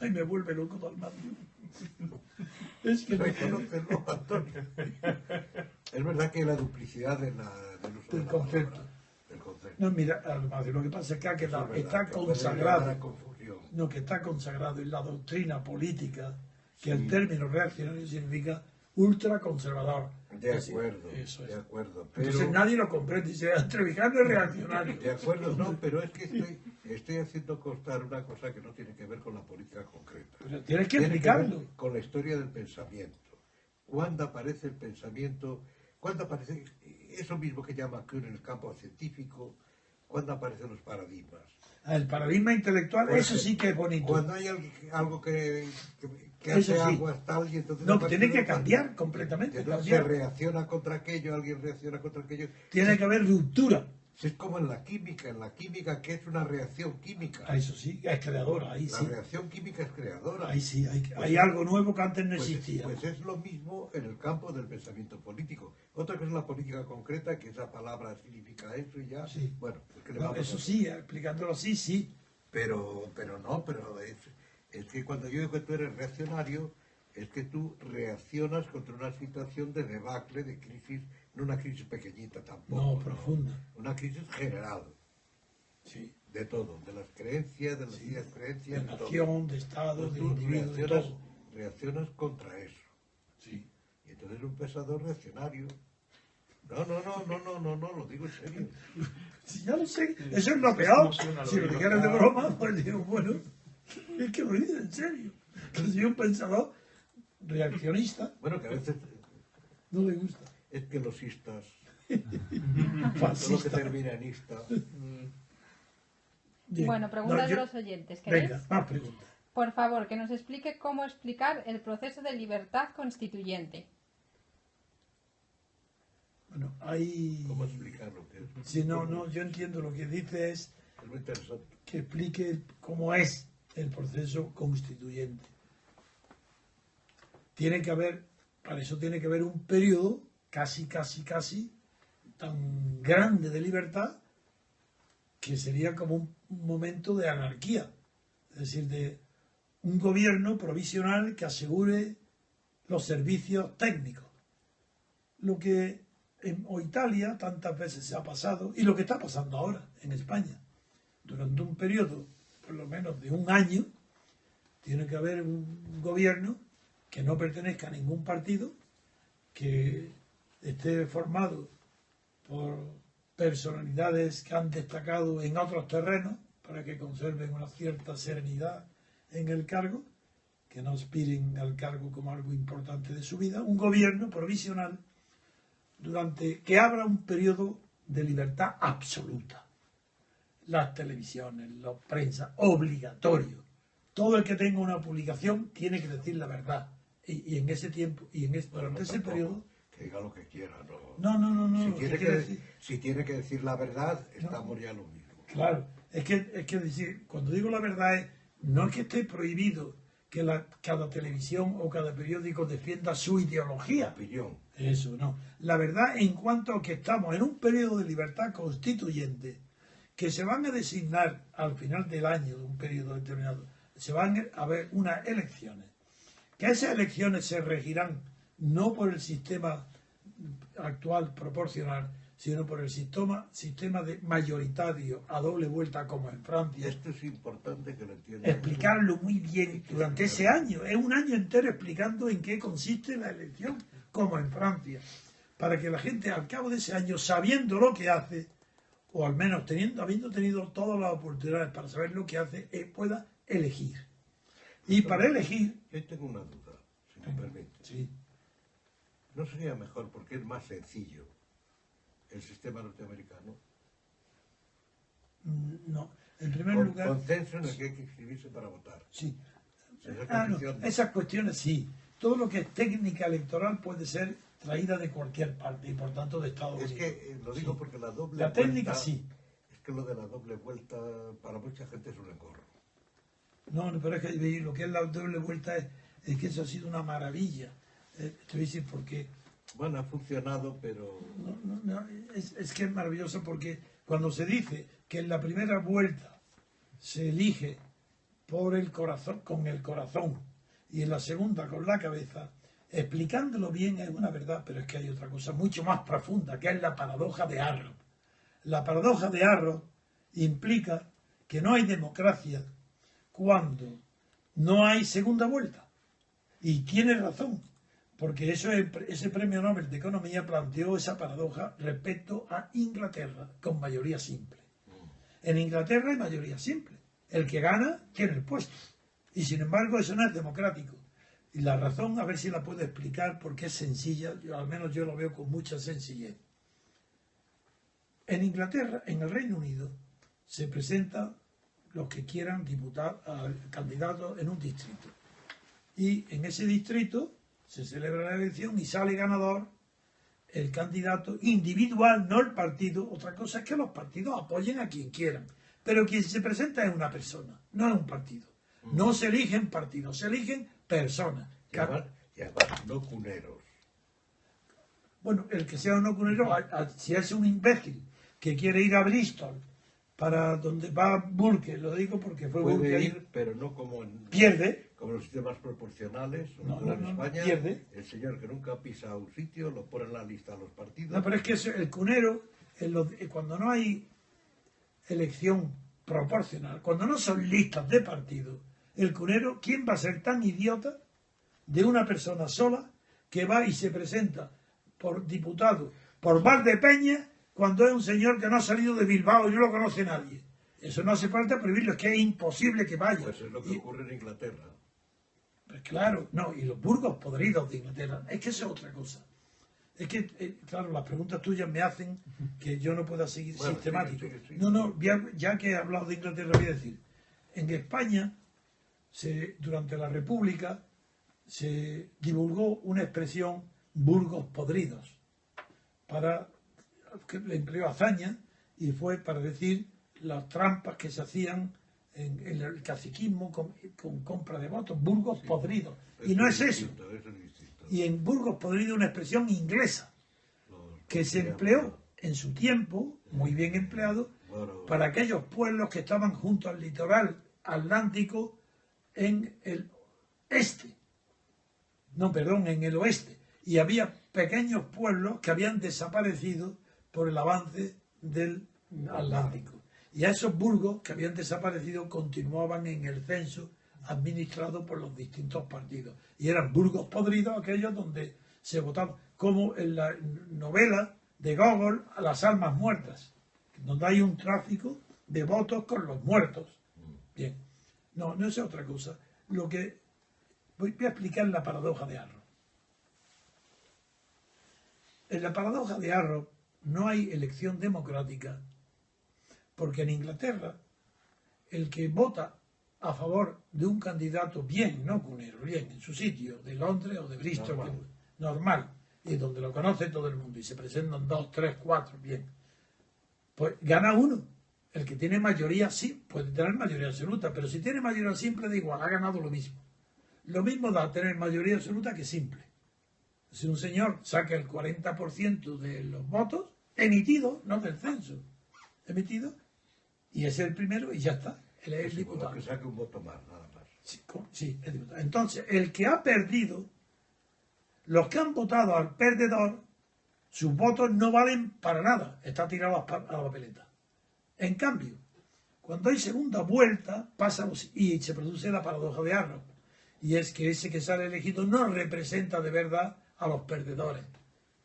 Ay, me vuelve loco Dalmacio. Es que no Reconócelo, Antonio. Es verdad que la duplicidad del uso Del de la concepto. palabra, del concepto. No, mira, Dalmacio, lo que pasa es que Eso es verdad, está que puede consagrado. llevar a confusión. No, que está consagrado en la doctrina política, que el Sí. término reaccionario significa ultraconservador. De acuerdo, Eso es. de acuerdo. Pero, Entonces nadie lo comprende, dice, Trevijano es reaccionario. de acuerdo, no, pero es que estoy haciendo constar una cosa que no tiene que ver con la política concreta. Pero tienes que Tiene explicarlo. ver con la historia del pensamiento. ¿Cuándo aparece el pensamiento? ¿Cuándo aparece eso mismo que llama Kuhn en el campo científico? ¿Cuándo aparecen los paradigmas? El paradigma intelectual, Por eso ejemplo, sí que es bonito. Cuando hay algo que Eso hace sí. algo tal y entonces... No, a que partir tiene que de- cambiar completamente, Entonces cambiar. se reacciona contra aquello, alguien reacciona contra aquello. Tiene que haber ruptura. Es como en la química que es una reacción química. Ah, eso sí, es creadora, ahí La sí. reacción química es creadora. Ahí sí, hay algo nuevo que antes no Pues, existía. pues es lo mismo en el campo del pensamiento político. Otra cosa es la política concreta, que esa palabra significa eso y ya. Sí. Bueno, pues ¿qué le No, vamos a eso hacer? sí, explicándolo así, sí. Pero es que cuando yo digo que tú eres reaccionario, es que tú reaccionas contra una situación de debacle, de crisis, no una crisis pequeñita tampoco. No, profunda. Una crisis general, Sí. de todo, de las creencias, de las Sí. ideas creencias, De de todo. nación, de Estado, Pues de tú individuo, de todo. reaccionas contra eso. Sí. Y entonces un pensador reaccionario. No, lo digo en serio. Sí, ya lo sé, eso es lo Es peor. como si una Si lo lógica- dijeras de broma, pues digo, bueno, es que lo dice en serio. Que soy un pensador reaccionista, Bueno, que a veces no le gusta. es que los istas, todo lo que Fascista. termina en ista, Bien. Bueno, preguntas No, yo- de los oyentes, ¿queréis? Venga, más preguntas. Por favor, que nos explique cómo explicar el proceso de libertad constituyente. Bueno, hay... ¿cómo explicar lo que es? Si no, yo entiendo lo que dice es Es muy interesante. que explique cómo es el proceso constituyente. Tiene que haber, para eso tiene que haber un periodo casi tan grande de libertad que sería como un momento de anarquía, es decir, de un gobierno provisional que asegure los servicios técnicos. Lo que en Italia tantas veces se ha pasado y lo que está pasando ahora en España. Durante un periodo, por lo menos de un año, tiene que haber un gobierno que no pertenezca a ningún partido, que esté formado por personalidades que han destacado en otros terrenos para que conserven una cierta serenidad en el cargo, que no aspiren al cargo como algo importante de su vida, un gobierno provisional durante que abra un periodo de libertad absoluta. Las televisiones, la prensa, obligatorio. Todo el que tenga una publicación tiene que decir la verdad. Y en ese tiempo, durante ese tampoco, periodo, que diga lo que quiera, no. no. Si lo que tiene, quiero que, decir- si tiene que decir la verdad, estamos ya lo mismo. Claro, es que decir, cuando digo la verdad no es que esté prohibido que cada televisión o cada periódico defienda su ideología. Opinión. Eso, no. La verdad en cuanto a que estamos en un periodo de libertad constituyente, que se van a designar al final del año de un periodo determinado, se van a haber unas elecciones, que esas elecciones se regirán no por el sistema actual proporcional, sino por el sistema de mayoritario a doble vuelta como en Francia. Esto es importante que lo entiendan. Explicarlo muy bien durante ese año. Es un año entero explicando en qué consiste la elección, como en Francia. Para que la gente al cabo de ese año, sabiendo lo que hace, o al menos habiendo tenido todas las oportunidades para saber lo que hace, pueda elegir. Y para elegir... Yo tengo una duda, si me permite. Sí. ¿No sería mejor, porque es más sencillo, el sistema norteamericano? No. En primer Con lugar... consenso en el que hay que inscribirse para votar. Sí. Esa No, condición, ¿no? esas cuestiones sí. Todo lo que es técnica electoral puede ser traída de cualquier parte y por tanto de Estados Es Unidos. que lo digo Sí. porque la doble La técnica vuelta, sí. es que lo de la doble vuelta para mucha gente es un engorro. No, pero es que lo que es la doble vuelta es que eso ha sido una maravilla. Te voy a decir por qué. Bueno, ha funcionado, pero Es que es maravilloso porque cuando se dice que en la primera vuelta se elige por el corazón, con el corazón, y en la segunda con la cabeza, explicándolo bien es una verdad, pero es que hay otra cosa mucho más profunda, que es la paradoja de Arrow. La paradoja de Arrow implica que no hay democracia cuando no hay segunda vuelta. Y tiene razón, porque ese premio Nobel de Economía planteó esa paradoja respecto a Inglaterra, con mayoría simple. En Inglaterra hay mayoría simple. El que gana tiene el puesto. Y sin embargo eso no es democrático. Y la razón, a ver si la puedo explicar, porque es sencilla, al menos yo lo veo con mucha sencillez. En Inglaterra, en el Reino Unido, se presentan los que quieran diputar al candidato en un distrito. Y en ese distrito se celebra la elección y sale ganador el candidato individual, no el partido. Otra cosa es que los partidos apoyen a quien quieran. Pero quien se presenta es una persona, no es un partido. No se eligen partidos, se eligen personas. y además no cuneros. Bueno, el que sea un no cunero, si es un imbécil que quiere ir a Bristol, para donde va Burke, lo digo porque fue Burke Puede ahí, ir, pero no como pierde. como los sistemas proporcionales, sobre No, todo no, en no, España. pierde. El señor que nunca pisa un sitio lo pone en la lista a los partidos. No, pero es que el cunero, cuando no hay elección proporcional, cuando no son listas de partido, el cunero, ¿quién va a ser tan idiota de una persona sola que va y se presenta por diputado por Valdepeña cuando es un señor que no ha salido de Bilbao y no lo conoce nadie? Eso no hace falta prohibirlo, es que es imposible que vaya. Pues es lo que ocurre en Inglaterra. Pues claro, no, y los burgos podridos de Inglaterra, es que eso es otra cosa. Es que, claro, las preguntas tuyas me hacen que yo no pueda seguir Bueno, sistemático. sí. No, ya que he hablado de Inglaterra, voy a decir, en España, durante la República, se divulgó una expresión burgos podridos, que le empleó hazaña, y fue para decir las trampas que se hacían en el caciquismo con compra de votos, burgos podridos. Y no es eso. Distinto, es distinto. Y en burgos podridos una expresión inglesa que se empleó en su tiempo, muy bien empleado, para aquellos pueblos que estaban junto al litoral atlántico en el en el oeste. Y había pequeños pueblos que habían desaparecido por el avance del Atlántico. Y a esos burgos que habían desaparecido continuaban en el censo administrado por los distintos partidos. Y eran burgos podridos aquellos donde se votaba, como en la novela de Gogol, A las almas muertas, donde hay un tráfico de votos con los muertos. Bien, no es otra cosa. Lo que voy a explicar la paradoja de Arrow. En la paradoja de Arrow no hay elección democrática, porque en Inglaterra el que vota a favor de un candidato bien, no cunero, bien, en su sitio, de Londres o de Bristol, normal, y donde lo conoce todo el mundo, y se presentan 2, 3, 4, bien, pues gana uno. El que tiene mayoría, sí, puede tener mayoría absoluta, pero si tiene mayoría simple, da igual, ha ganado lo mismo. Lo mismo da tener mayoría absoluta que simple. Si un señor saca el 40% de los votos, emitidos, no del censo, emitido, y es el primero y ya está, él es el diputado. Que saque un voto más, nada más. Sí, es diputado. Entonces, el que ha perdido, los que han votado al perdedor, sus votos no valen para nada, está tirado a la papeleta. En cambio, cuando hay segunda vuelta, y se produce la paradoja de Arrow, y es que ese que sale elegido no representa de verdad a los perdedores,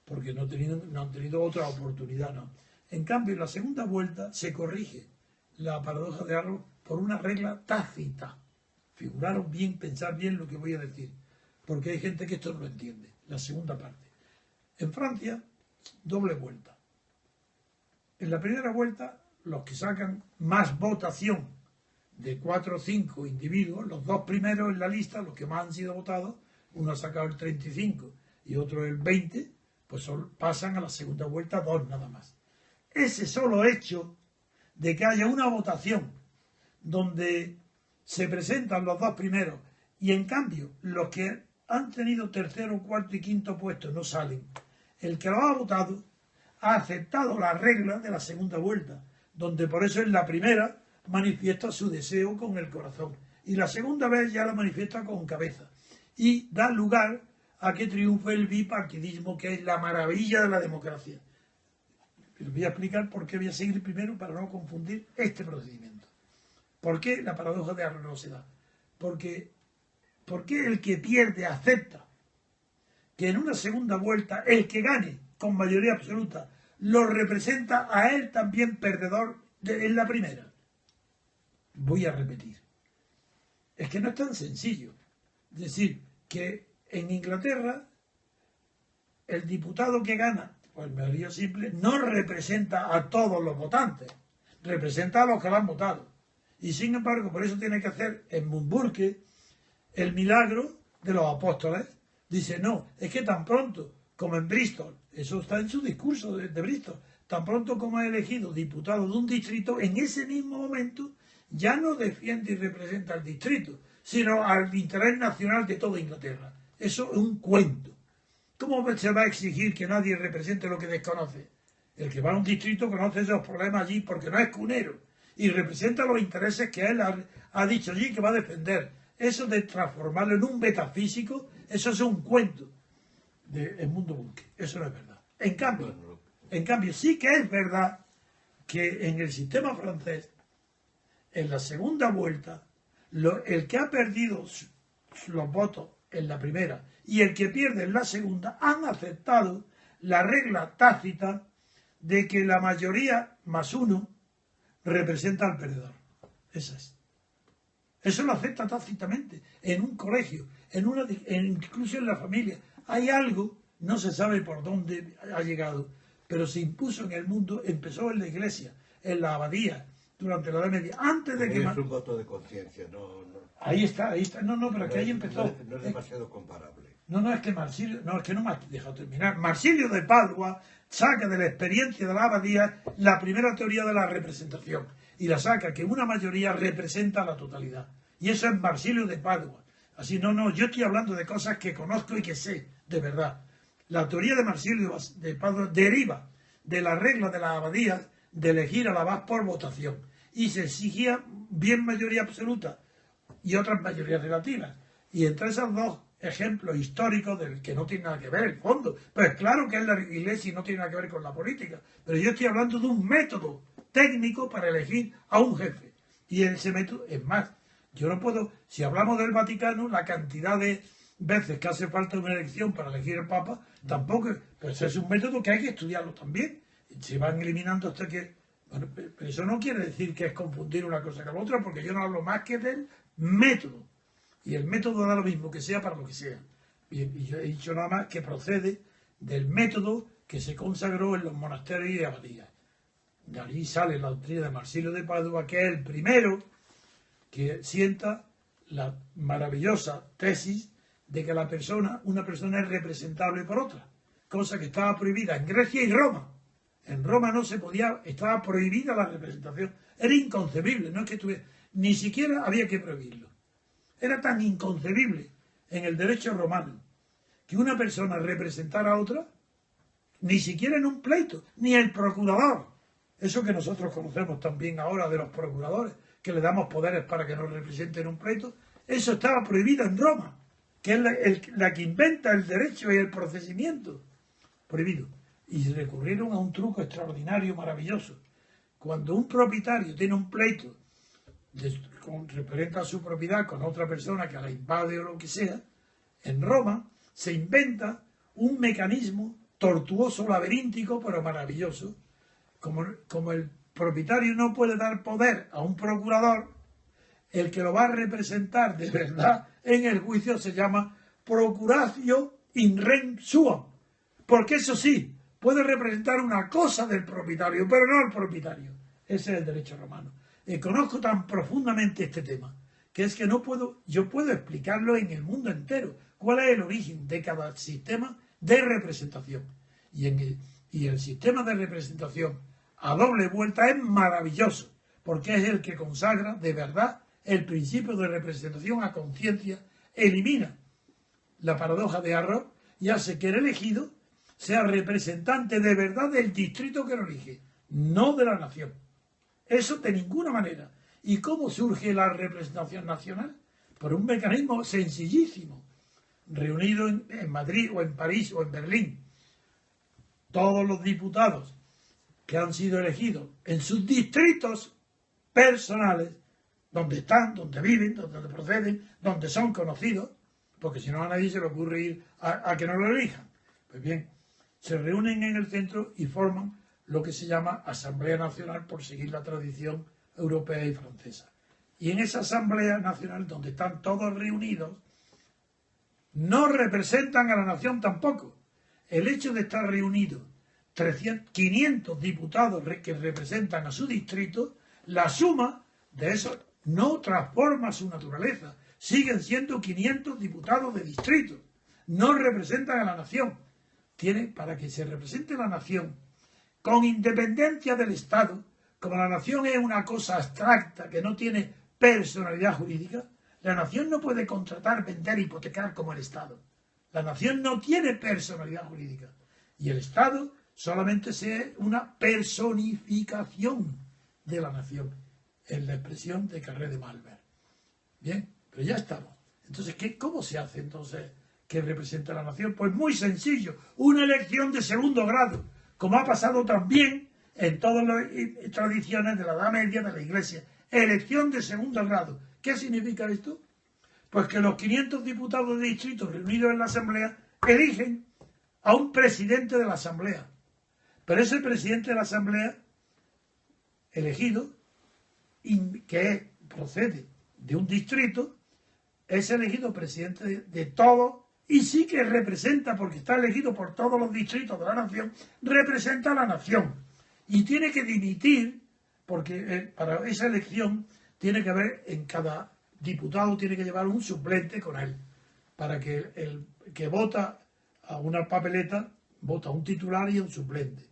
porque no han tenido otra oportunidad, no. En cambio, en la segunda vuelta se corrige la paradoja de Arrow por una regla tácita. Figuraros bien, pensar bien lo que voy a decir, porque hay gente que esto no lo entiende. La segunda parte. En Francia, doble vuelta. En la primera vuelta, los que sacan más votación de 4 o 5 individuos, los dos primeros en la lista, los que más han sido votados, uno ha sacado el 35 y otro el 20, pues pasan a la segunda vuelta 2 nada más. Ese solo hecho de que haya una votación donde se presentan los dos primeros y en cambio los que han tenido tercero, cuarto y quinto puesto no salen, el que lo ha votado ha aceptado la regla de la segunda vuelta, donde por eso en la primera manifiesta su deseo con el corazón y la segunda vez ya lo manifiesta con cabeza y da lugar a que triunfe el bipartidismo, que es la maravilla de la democracia. Pero voy a explicar por qué voy a seguir primero para no confundir este procedimiento. ¿Por qué la paradoja de Arrow no se da? Porque el que pierde acepta que en una segunda vuelta el que gane con mayoría absoluta lo representa a él también perdedor en la primera. Voy a repetir. Es que no es tan sencillo. Es decir, que en Inglaterra el diputado que gana, por mayoría simple, no representa a todos los votantes, representa a los que lo han votado. Y sin embargo, por eso tiene que hacer en Munburke el milagro de los apóstoles. Dice, no, es que tan pronto como en Bristol, eso está en su discurso de Bristol, tan pronto como ha elegido diputado de un distrito, en ese mismo momento ya no defiende y representa al distrito, sino al interés nacional de toda Inglaterra. Eso es un cuento. ¿Cómo se va a exigir que nadie represente lo que desconoce? El que va a un distrito conoce esos problemas allí porque no es cunero y representa los intereses que él ha dicho allí que va a defender. Eso de transformarlo en un metafísico, eso es un cuento del mundo Burke. Eso no es verdad. En cambio, sí que es verdad que en el sistema francés, en la segunda vuelta, el que ha perdido los votos en la primera y el que pierde en la segunda han aceptado la regla tácita de que la mayoría más uno representa al perdedor. Esa es. Eso lo acepta tácitamente en un colegio, incluso en la familia. Hay algo, no se sabe por dónde ha llegado, pero se impuso en el mundo, empezó en la iglesia, en la abadía, durante la Edad Media, antes de que... Es un voto de conciencia, no. Ahí está. No, pero que ahí empezó. No es demasiado comparable. No, es que Marsilio, no me has dejado terminar. Marsilio de Padua saca de la experiencia de la abadía la primera teoría de la representación y la saca que una mayoría representa a la totalidad. Y eso es Marsilio de Padua. Así, yo estoy hablando de cosas que conozco y que sé, de verdad. La teoría de Marsilio de Padua deriva de la regla de la abadía de elegir al abad por votación. Y se exigía bien mayoría absoluta y otras mayorías relativas. Y entre esos dos ejemplos históricos del que no tiene nada que ver el fondo, pues claro que es la iglesia y no tiene nada que ver con la política, pero yo estoy hablando de un método técnico para elegir a un jefe. Y ese método, es más, yo no puedo, si hablamos del Vaticano, la cantidad de veces que hace falta una elección para elegir el Papa, tampoco, pues es un método que hay que estudiarlo también. Se van eliminando hasta que... Bueno, pero eso no quiere decir que es confundir una cosa con la otra, porque yo no hablo más que del método. Y el método da lo mismo, que sea para lo que sea. Y yo he dicho nada más que procede del método que se consagró en los monasterios y abadías. De allí sale la doctrina de Marsilio de Padua, que es el primero que sienta la maravillosa tesis de que una persona es representable por otra, cosa que estaba prohibida en Grecia y Roma. En Roma no se podía, estaba prohibida la representación. Era inconcebible, no es que tuviera, ni siquiera había que prohibirlo. Era tan inconcebible en el derecho romano que una persona representara a otra, ni siquiera en un pleito, ni el procurador. Eso que nosotros conocemos también ahora de los procuradores, que le damos poderes para que nos representen en un pleito, eso estaba prohibido en Roma, que es la que inventa el derecho y el procedimiento. Prohibido. y recurrieron a un truco extraordinario, maravilloso. Cuando un propietario tiene un pleito referente a su propiedad con otra persona que la invade o lo que sea, en Roma se inventa un mecanismo tortuoso, laberíntico, pero maravilloso. Como el propietario no puede dar poder a un procurador, el que lo va a representar de verdad en el juicio se llama procuratio in rem suam, porque eso sí, puede representar una cosa del propietario, pero no el propietario. Ese es el derecho romano. Y conozco tan profundamente este tema, que es que yo puedo explicarlo en el mundo entero, cuál es el origen de cada sistema de representación. Y el sistema de representación a doble vuelta es maravilloso, porque es el que consagra de verdad el principio de representación a conciencia, elimina la paradoja de Arrow y hace que el elegido sea representante de verdad del distrito que lo elige, no de la nación. Eso de ninguna manera. ¿Y cómo surge la representación nacional? Por un mecanismo sencillísimo, reunido en Madrid o en París o en Berlín. Todos los diputados que han sido elegidos en sus distritos personales, donde están, donde viven, donde proceden, donde son conocidos, porque si no a nadie se le ocurre ir a que no lo elijan. Pues bien, se reúnen en el centro y forman lo que se llama Asamblea Nacional, por seguir la tradición europea y francesa. Y en esa Asamblea Nacional, donde están todos reunidos, no representan a la nación tampoco. El hecho de estar reunidos 500 diputados que representan a su distrito, la suma de eso no transforma su naturaleza. Siguen siendo 500 diputados de distrito. No representan a la nación. Para que se represente la nación, con independencia del Estado, como la nación es una cosa abstracta que no tiene personalidad jurídica, la nación no puede contratar, vender, hipotecar como el Estado. La nación no tiene personalidad jurídica. Y el Estado solamente es una personificación de la nación, en la expresión de Carré de Malver. Bien, pero ya estamos. Entonces, ¿cómo se hace entonces que representa a la nación? Pues muy sencillo, una elección de segundo grado, como ha pasado también en todas las tradiciones de la Edad Media de la Iglesia. Elección de segundo grado. ¿Qué significa esto? Pues que los 500 diputados de distrito reunidos en la Asamblea eligen a un presidente de la Asamblea. Pero ese presidente de la Asamblea elegido, que procede de un distrito, es elegido presidente de todo, y sí que representa, porque está elegido por todos los distritos de la nación, representa a la nación. Y tiene que dimitir, porque para esa elección tiene que haber, en cada diputado tiene que llevar un suplente con él, para que el que vota a una papeleta, vota a un titular y a un suplente.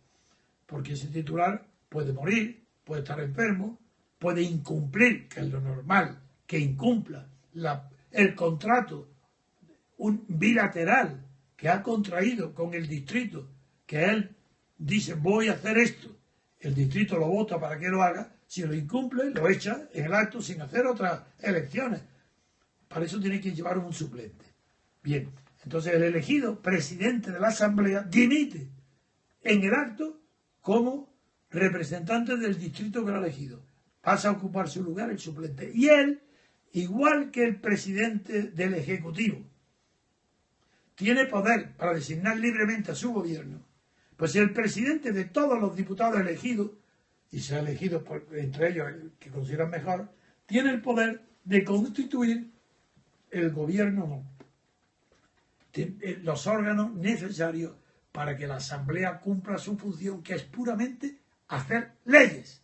Porque ese titular puede morir, puede estar enfermo, puede incumplir, que es lo normal, que incumpla el contrato bilateral que ha contraído con el distrito, que él dice voy a hacer esto, el distrito lo vota para que lo haga, si lo incumple lo echa en el acto sin hacer otras elecciones. Para eso tiene que llevar un suplente. Bien, entonces el elegido presidente de la Asamblea dimite en el acto como representante del distrito que lo ha elegido. Pasa a ocupar su lugar el suplente. Y él, igual que el presidente del Ejecutivo, tiene poder para designar libremente a su gobierno, pues el presidente de todos los diputados elegidos, y se ha elegido entre ellos el que consideran mejor, tiene el poder de constituir el gobierno, los órganos necesarios para que la Asamblea cumpla su función, que es puramente hacer leyes.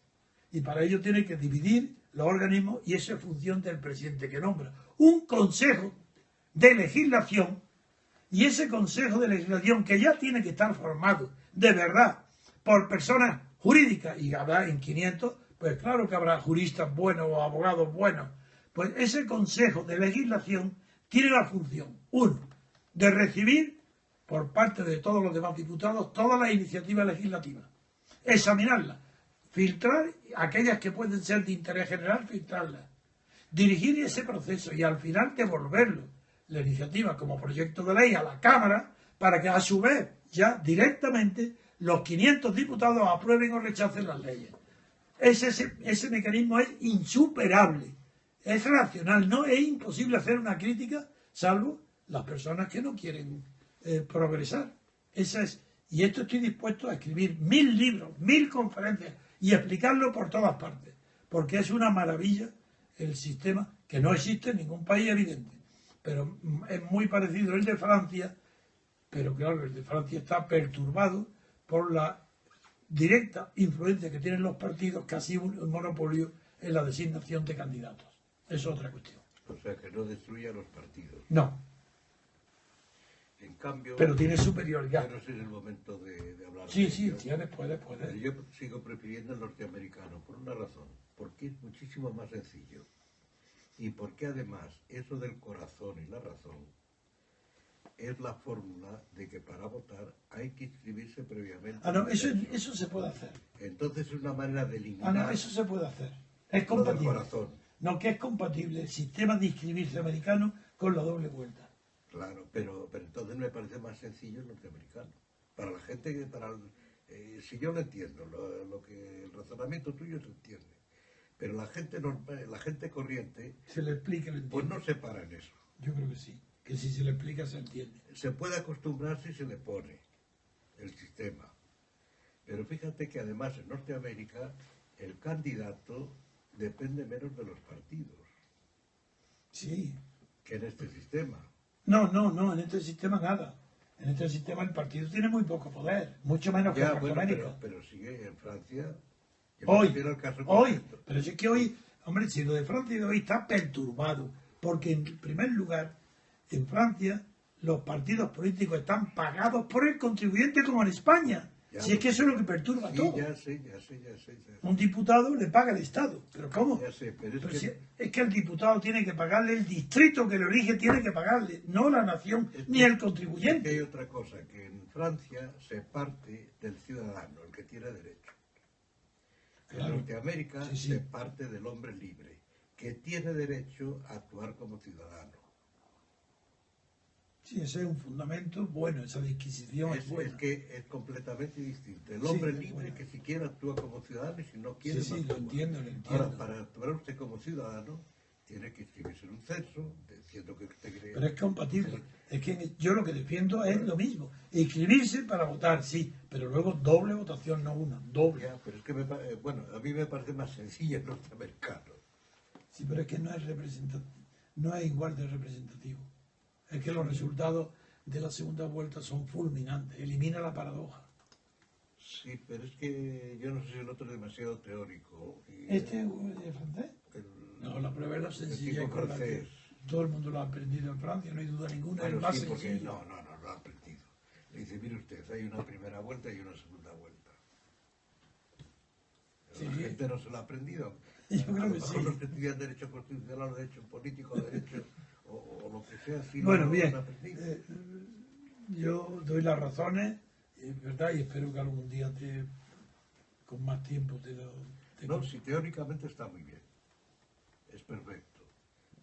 Y para ello tiene que dividir los organismos, y esa es función del presidente que nombra un consejo de legislación. Y ese consejo de legislación, que ya tiene que estar formado de verdad por personas jurídicas, y habrá en 500, pues claro que habrá juristas buenos o abogados buenos, pues ese consejo de legislación tiene la función, uno, de recibir por parte de todos los demás diputados todas las iniciativas legislativas, examinarlas, filtrar aquellas que pueden ser de interés general, filtrarlas, dirigir ese proceso y al final devolverlo, la iniciativa como proyecto de ley, a la Cámara, para que a su vez ya directamente los 500 diputados aprueben o rechacen las leyes. Ese mecanismo es insuperable, es racional, no es imposible hacer una crítica, salvo las personas que no quieren progresar. Y esto estoy dispuesto a escribir 1000 libros, 1000 conferencias y explicarlo por todas partes, porque es una maravilla el sistema que no existe en ningún país evidente, pero es muy parecido el de Francia, pero claro, el de Francia está perturbado por la directa influencia que tienen los partidos, casi un monopolio en la designación de candidatos. Es otra cuestión. O sea, que no destruya los partidos. No, En cambio, pero tiene superioridad. ya no es el momento de hablar Sí, de sí, ello. puede. Pero yo sigo prefiriendo el norteamericano por una razón, porque es muchísimo más sencillo y porque además eso del corazón y la razón es la fórmula de que para votar hay que inscribirse previamente. Ah, no, en el eso censo. se puede hacer. Entonces es una manera de Ah, eliminar no, eso se puede hacer. Es lo del compatible. corazón. No, que es compatible el sistema de inscribirse americano con la doble vuelta. Claro, pero entonces me parece más sencillo el norteamericano. Para la gente que si yo lo entiendo, lo que el razonamiento tuyo se entiende, pero la gente normal, la gente corriente, Se le explica, lo pues entiende. no se para en eso. Yo creo que sí, que si se le explica se entiende. Se puede acostumbrar si se le pone el sistema. Pero fíjate que además en Norteamérica el candidato depende menos de los partidos Sí. que en este sistema. No, en este sistema nada. En este sistema el partido tiene muy poco poder, mucho menos que en Ya, bueno, Norteamérica. pero sigue en Francia. Yo me Hoy, refiero al caso hoy, concreto. pero si es que hoy, hombre, si lo de Francia de hoy está perturbado, porque en primer lugar, en Francia, los partidos políticos están pagados por el contribuyente como en España. Ya, Si es que eso es lo que perturba Sí, todo. ya sé. Un diputado le paga al Estado, ¿pero cómo? Ya sé, pero es Pero que... si es que el diputado tiene que pagarle, el distrito que le elige tiene que pagarle, no la nación Es ni que- el es que contribuyente. hay otra cosa, que en Francia se parte del ciudadano, el que tiene derecho. Claro. En Norteamérica Sí, sí. se parte del hombre libre, que tiene derecho a actuar como ciudadano. Sí, ese es un fundamento bueno, esa disquisición es Es buena. que es completamente distinto. El Sí, hombre es libre buena. que si quiere actúa como ciudadano y si no quiere Sí, no lo actúa. entiendo. Ahora, para actuar usted como ciudadano, tiene que inscribirse en un censo, diciendo que usted cree... Pero es compatible. Es que yo lo que defiendo es lo mismo. Inscribirse para votar, sí, pero luego doble votación, no una, doble. Ya, pero es que bueno, a mí me parece más sencillo el norteamericano. Sí, pero es que no es representativo, no es igual de representativo. Es que los resultados de la segunda vuelta son fulminantes, elimina la paradoja. Sí, pero es que yo no sé si el otro es demasiado teórico. Y ¿Este es francés? No, la prueba es la sencilla tipo con la que francés. todo el mundo lo ha aprendido en Francia, no hay duda ninguna, es el Bueno, más sí, porque sencillo. no lo ha aprendido. Le dice, mire usted, hay una primera vuelta y una segunda vuelta. Sí, La sí. gente no se lo ha aprendido. Yo A creo lo que mejor sí. los que estudian derecho constitucional, derecho político, derecho o lo que sea, sí Bueno, lo bien, han aprendido. yo doy las razones, ¿verdad? Y espero que algún día con más tiempo No, sí, teóricamente está muy bien. Es perfecto.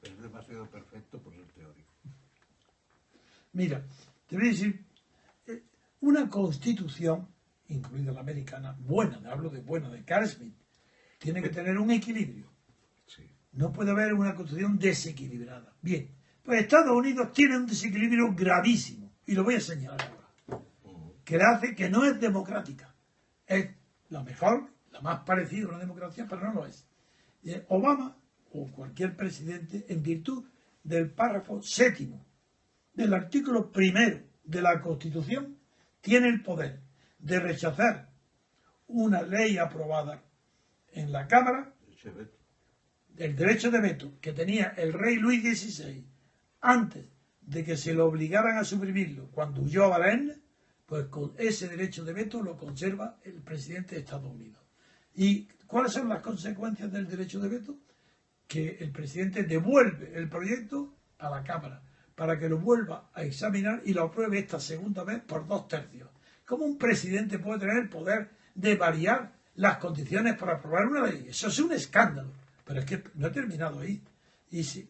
Pero es demasiado perfecto por ser teórico. Mira, te voy a decir, una constitución, incluida la americana, buena, hablo de buena, de Carl Smith, tiene que tener un equilibrio. Sí. No puede haber una constitución desequilibrada. Bien, pues Estados Unidos tiene un desequilibrio gravísimo, y lo voy a señalar ahora, que le hace que no es democrática. Es la mejor, la más parecida a una democracia, pero no lo es. Obama, o cualquier presidente, en virtud del párrafo 7º del artículo 1º de la Constitución, tiene el poder de rechazar una ley aprobada en la Cámara, Ese veto. el derecho de veto que tenía el rey Luis XVI antes de que se lo obligaran a suprimirlo cuando huyó a Valence, pues con ese derecho de veto lo conserva el presidente de Estados Unidos. ¿Y cuáles son las consecuencias del derecho de veto? Que el presidente devuelve el proyecto a la Cámara para que lo vuelva a examinar y lo apruebe esta segunda vez por 2/3. ¿Cómo un presidente puede tener el poder de variar las condiciones para aprobar una ley? Eso es un escándalo. Pero es que no he terminado ahí. Y si,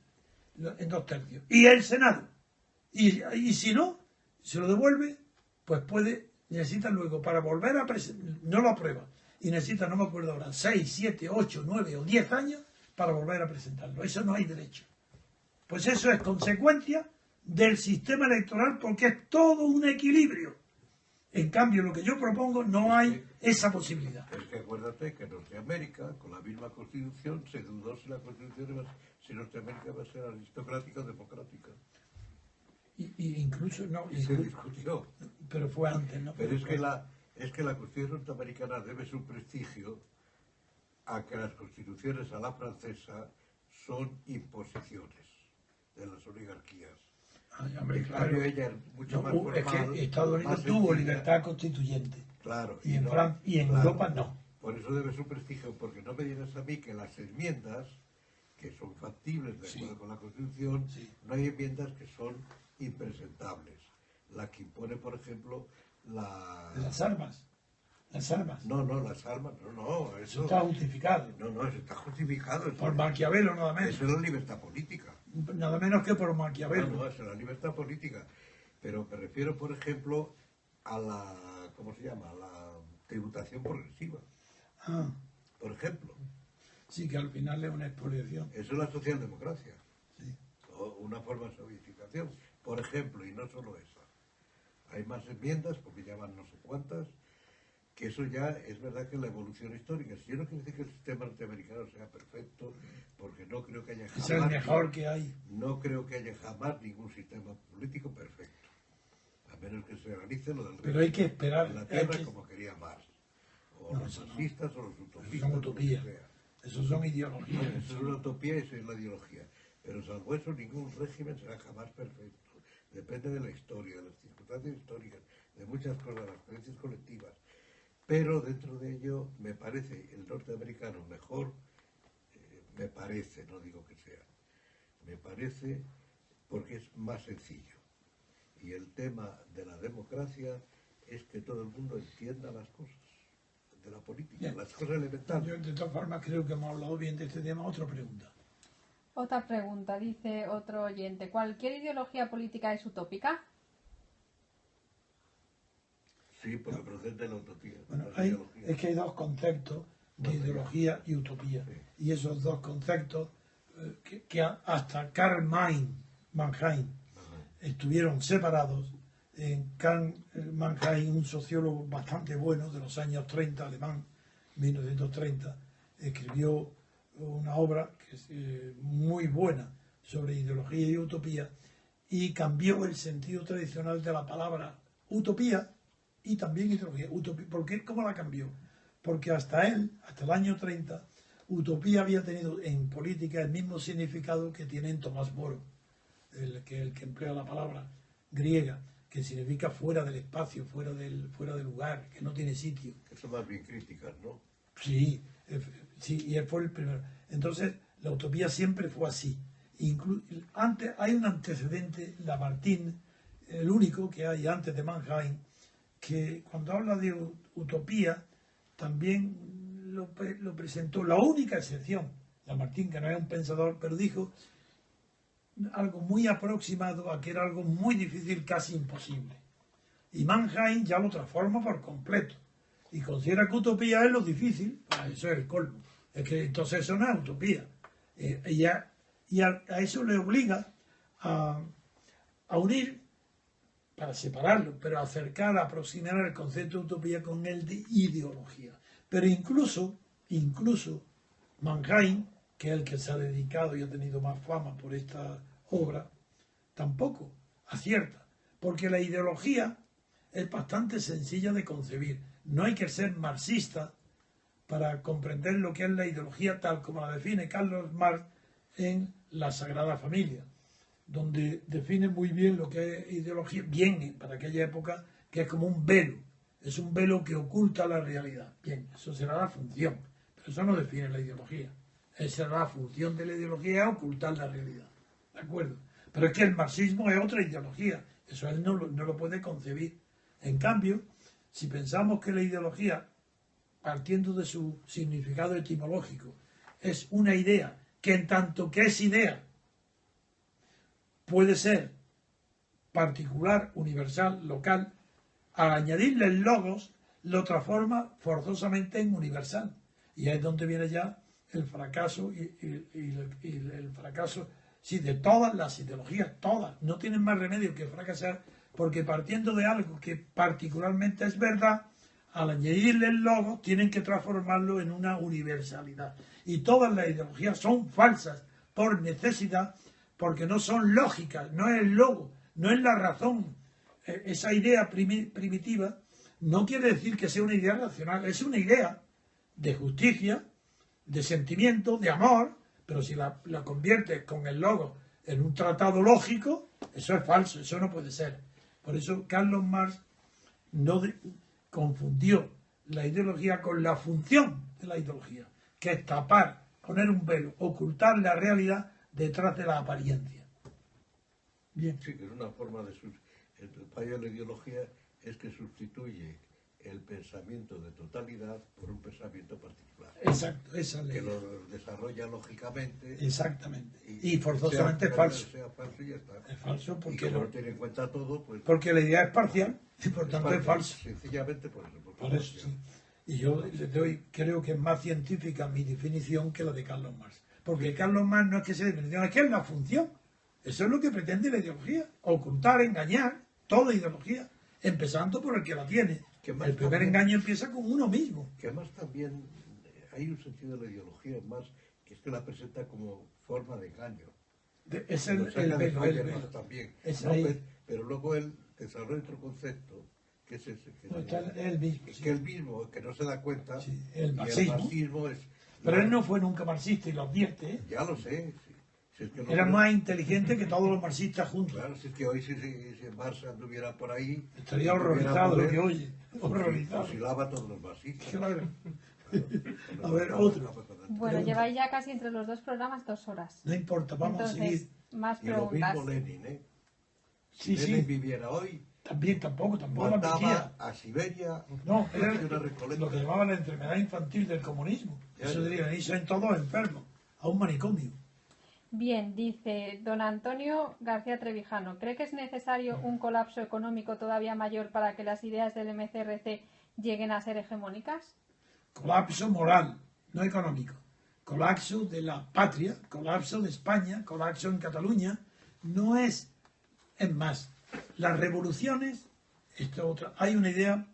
en 2/3. Y el Senado. Y si no, se lo devuelve, pues puede necesita luego, para volver a presentar, no lo aprueba, y necesita, no me acuerdo ahora, 6, 7, 8, 9 o 10 años para volver a presentarlo. Eso no hay derecho. Pues eso es consecuencia del sistema electoral porque es todo un equilibrio. En cambio, lo que yo propongo no hay esa posibilidad. Es que acuérdate que Norteamérica, con la misma constitución, se dudó si la constitución si Norteamérica va a ser aristocrática o democrática. Y incluso, no, Y se discutió. pero fue antes, ¿no? Pero es que la constitución norteamericana debe su prestigio a que las constituciones a la francesa son imposiciones de las oligarquías. Ay, hombre, En claro. cambio, ella es mucho más No, es formal, que Estados Unidos más tuvo sencilla. libertad constituyente. Claro. Y en, no, y en claro. Europa no. Por eso debe su prestigio, porque no me digas a mí que las enmiendas, que son factibles de acuerdo con la Constitución, no hay enmiendas que son impresentables. La que impone, por ejemplo, Las armas. Las armas. No, las armas, no, Eso eso... está justificado. No, eso está justificado. Eso, Por Maquiavelo, nada menos. eso es la libertad política. Nada menos que por Maquiavelo. No, eso es la libertad política. Pero me refiero, por ejemplo, a la... ¿Cómo se llama? A la tributación progresiva. Ah, Por ejemplo. sí, que al final es una expoliación. Eso es la socialdemocracia. Sí. O una forma de sovietización. Por ejemplo, y no solo esa. Hay más enmiendas, porque ya van no sé cuántas, que eso ya es verdad que es la evolución histórica. Si yo no quiero decir que el sistema norteamericano sea perfecto, porque no creo que haya jamás... Es el mejor que hay. No creo que haya jamás ningún sistema político perfecto. A menos que se realice lo del Pero hay que esperar. en la hay Tierra que- como quería Marx. O No, los eso no. marxistas o los Eso utopistas. son o lo que utopías. sea. Eso son ideologías. Eso es una utopía y eso es la ideología. Pero salvo eso, ningún régimen será jamás perfecto. Depende de la historia, de las circunstancias históricas, de muchas cosas, de las experiencias colectivas. Pero dentro de ello me parece el norteamericano mejor, me parece, no digo que sea, me parece porque es más sencillo. Y el tema de la democracia es que todo el mundo entienda las cosas de la política, Bien. las cosas elementales. Yo, de todas formas, creo que hemos hablado bien de este tema. Otra pregunta. Otra pregunta, dice otro oyente. ¿Cualquier ideología política es utópica? Sí, porque procede de la utopía. Bueno, las ideologías. es que hay dos conceptos de ideología y utopía. Y esos dos conceptos que hasta Karl Mannheim estuvieron separados. Karl Mannheim, un sociólogo bastante bueno de los años 30, alemán, 1930, escribió una obra que es muy buena sobre ideología y utopía y cambió el sentido tradicional de la palabra utopía y también ideología. ¿Por qué? ¿Cómo la cambió? Porque hasta el año 30, utopía había tenido en política el mismo significado que tiene en Tomás Moro, el que emplea la palabra griega, que significa fuera del espacio, fuera del lugar, que no tiene sitio. Que son más bien críticas, ¿no? Sí, sí, y él fue el primero. Entonces, la utopía siempre fue así. Antes hay un antecedente, Lamartine, el único que hay antes de Mannheim, que cuando habla de utopía también lo presentó, la única excepción, Lamartine, que no es un pensador, pero dijo algo muy aproximado a que era algo muy difícil, casi imposible. Y Mannheim ya lo transforma por completo. Y considera que utopía es lo difícil, eso es el colmo. Es que entonces eso no es utopía. Y a eso le obliga a unir, para separarlo, pero acercar, aproximar el concepto de utopía con el de ideología. Pero incluso Mannheim, que es el que se ha dedicado y ha tenido más fama por esta obra, tampoco acierta, porque la ideología es bastante sencilla de concebir. No hay que ser marxista para comprender lo que es la ideología tal como la define Carlos Marx en La Sagrada Familia, donde define muy bien lo que es ideología, bien para aquella época, que es como un velo, es un velo que oculta la realidad. Bien, eso será la función, pero eso no define la ideología. Esa será la función de la ideología, ocultar la realidad. ¿De acuerdo? Pero es que el marxismo es otra ideología, eso él no lo puede concebir. En cambio, si pensamos que la ideología, partiendo de su significado etimológico, es una idea que en tanto que es idea puede ser particular, universal, local, al añadirle logos, lo transforma forzosamente en universal. Y ahí es donde viene ya el fracaso y el fracaso, sí, de todas las ideologías, todas. No tienen más remedio que fracasar, porque partiendo de algo que particularmente es verdad, al añadirle el logo, tienen que transformarlo en una universalidad. Y todas las ideologías son falsas por necesidad, porque no son lógicas, no es el logo, no es la razón. Esa idea primitiva no quiere decir que sea una idea racional, es una idea de justicia, de sentimiento, de amor, pero si la conviertes con el logo en un tratado lógico, eso es falso, eso no puede ser. Por eso Carlos Marx no confundió la ideología con la función de la ideología, que es tapar, poner un velo, ocultar la realidad detrás de la apariencia. Bien. Sí, que es una forma de... El fallo de la ideología es que sustituye el pensamiento de totalidad por un pensamiento particular. Exacto, esa es la que idea. lo desarrolla lógicamente. Exactamente. Y forzosamente es falso. Sea falso y ya está. Es falso Y porque, como no tiene en cuenta todo, pues... porque la idea es parcial y por tanto es falso. Sencillamente por eso. Por eso, sí. Y yo le doy, creo que es más científica mi definición que la de Carlos Marx. Porque Carlos Marx no es que sea definición, es que es la función. Eso es lo que pretende la ideología. Ocultar, engañar, toda ideología. Empezando por el que la tiene. El primer también, engaño empieza con uno mismo. Que además también hay un sentido de la ideología más que es que la presenta como forma de engaño. Es Lo saca de velo. Feuerbach también. Es No, ahí. pero luego él desarrolla otro concepto que es ese. Que No, está él mismo. es Sí. que él mismo, que no se da cuenta, Sí, el y marxismo. el marxismo es... Pero él no fue nunca marxista y lo advierte. ¿eh? Ya lo sé. Sí. Si es que no Era creo- más inteligente que todos los marxistas juntos. Claro, si es que hoy si Marx anduviera por ahí... Estaría si tuviera horrorizado poder, lo que oye. Horrorizado. fusilaba a todos los marxistas. Claro. Claro. A ver, otro. Bueno, Pregunta. lleváis ya casi entre los dos programas 2 horas. No importa, vamos a Entonces, seguir. más Y lo preguntas. mismo Lenin, ¿eh? Sí, Si Lenin sí. viviera hoy, También tampoco la mentira. mataba a Siberia. No, era hacía una recolecta. lo que llamaban la enfermedad infantil del comunismo. Ya, Eso ya. dirían, y son todos enfermos, a un manicomio. Bien, dice don Antonio García Trevijano. ¿Cree que es necesario un colapso económico todavía mayor para que las ideas del MCRC lleguen a ser hegemónicas? Colapso moral, no económico. Colapso de la patria, colapso de España, colapso en Cataluña. No es más, las revoluciones, hay una idea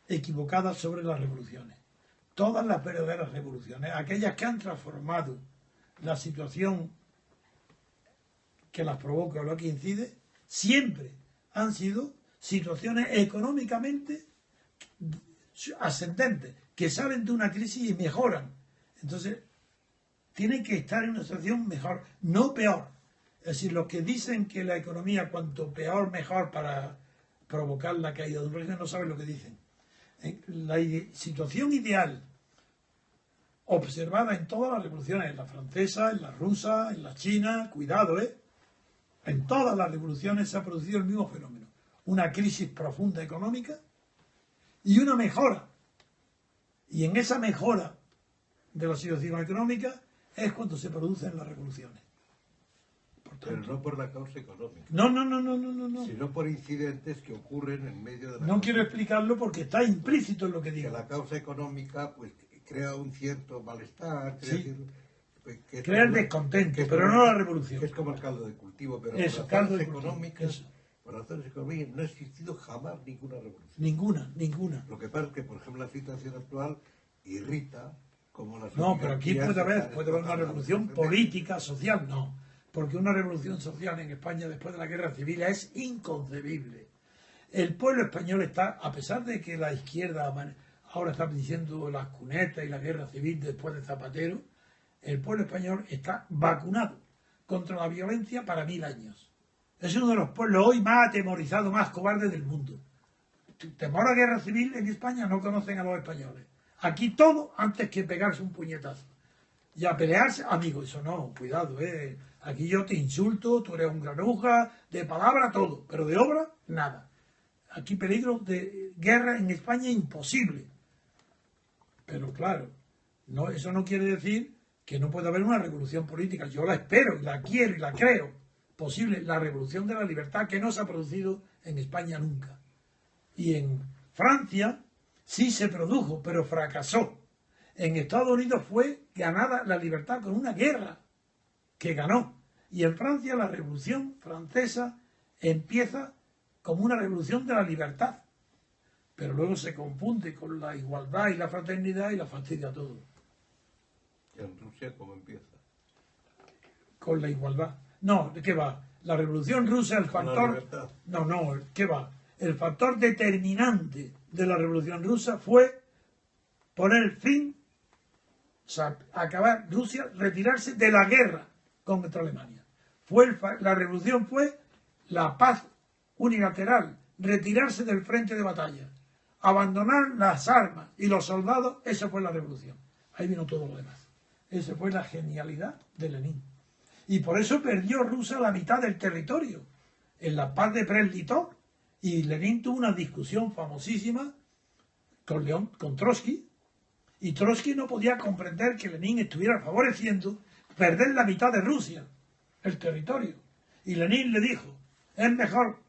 equivocada sobre las revoluciones. Todas las verdaderas revoluciones, aquellas que han transformado la situación que las provoca o lo que incide, siempre han sido situaciones económicamente ascendentes, que salen de una crisis y mejoran. Entonces, tienen que estar en una situación mejor, no peor. Es decir, los que dicen que la economía cuanto peor, mejor para provocar la caída de un régimen, no saben lo que dicen. La situación ideal observada en todas las revoluciones, en la francesa, en la rusa, en la china, cuidado, en todas las revoluciones se ha producido el mismo fenómeno. Una crisis profunda económica y una mejora. Y en esa mejora de la situación económica es cuando se producen las revoluciones. Por Pero tanto, no por la causa económica, no. sino por incidentes que ocurren en medio de la... No quiero explicarlo porque está implícito en lo que Que digo. la causa económica pues crea un cierto malestar, Sí. que es Crea el como- descontento, que es pero como- no la revolución. que es como el caldo de cultivo, pero Eso, por caldo razones de cultivo, económicas, eso. por razones económicas no ha existido jamás ninguna revolución. Ninguna. Lo que pasa es que, por ejemplo, la situación actual irrita como las No, pero aquí oligarquías puede están haber una explotando revolución constantemente. política, social, no. Porque una revolución social en España después de la guerra civil es inconcebible. El pueblo español está, a pesar de que la izquierda ahora está diciendo las cunetas y la guerra civil después de Zapatero, el pueblo español está vacunado contra la violencia para 1000 años. Es uno de los pueblos hoy más atemorizados, más cobardes del mundo. Temor a guerra civil en España no conocen a los españoles. Aquí todo antes que pegarse un puñetazo. Y a pelearse, amigo, eso no, cuidado, Aquí yo te insulto, tú eres un granuja, de palabra todo, pero de obra, nada. Aquí peligro de guerra en España imposible. Pero claro, no, eso no quiere decir que no pueda haber una revolución política. Yo la espero, y la quiero y la creo posible. La revolución de la libertad que no se ha producido en España nunca. Y en Francia sí se produjo, pero fracasó. En Estados Unidos fue ganada la libertad con una guerra que ganó. Y en Francia la Revolución Francesa empieza como una revolución de la libertad, pero luego se confunde con la igualdad y la fraternidad y la fastidia todo. ¿Y en Rusia cómo empieza? Con la igualdad. No, ¿qué va? La Revolución Rusa, el Con la factor... libertad. No, ¿qué va? El factor determinante de la Revolución Rusa fue poner fin, o sea, acabar Rusia, retirarse de la guerra contra Alemania. La revolución fue la paz unilateral, retirarse del frente de batalla, abandonar las armas y los soldados. Esa fue la revolución. Ahí vino todo lo demás. Esa fue la genialidad de Lenin. Y por eso perdió Rusia la mitad del territorio en la paz de Brest-Litov. Y Lenin tuvo una discusión famosísima con Trotsky, y Trotsky no podía comprender que Lenin estuviera favoreciendo perder la mitad de Rusia, el territorio. Y Lenin le dijo, es mejor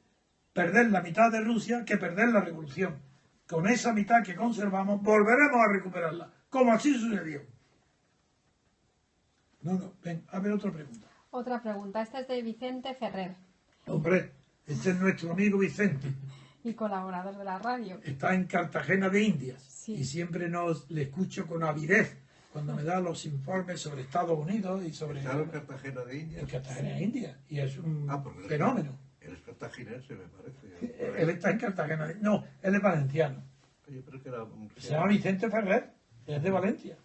perder la mitad de Rusia que perder la revolución. Con esa mitad que conservamos volveremos a recuperarla, como así sucedió. Ven, a ver otra pregunta. Otra pregunta, esta es de Vicente Ferrer. Hombre, este es nuestro amigo Vicente. Y colaborador de la radio. Está en Cartagena de Indias. Sí. Y siempre le escucho con avidez cuando me da los informes sobre Estados Unidos y sobre... ¿Está en Cartagena de Indias? En Cartagena de Indias. Y es un Porque fenómeno. Él es cartaginense, me parece. Él está en Cartagena de... No, él es valenciano. Yo creo que era Se llama Vicente Ferrer. Es de Valencia.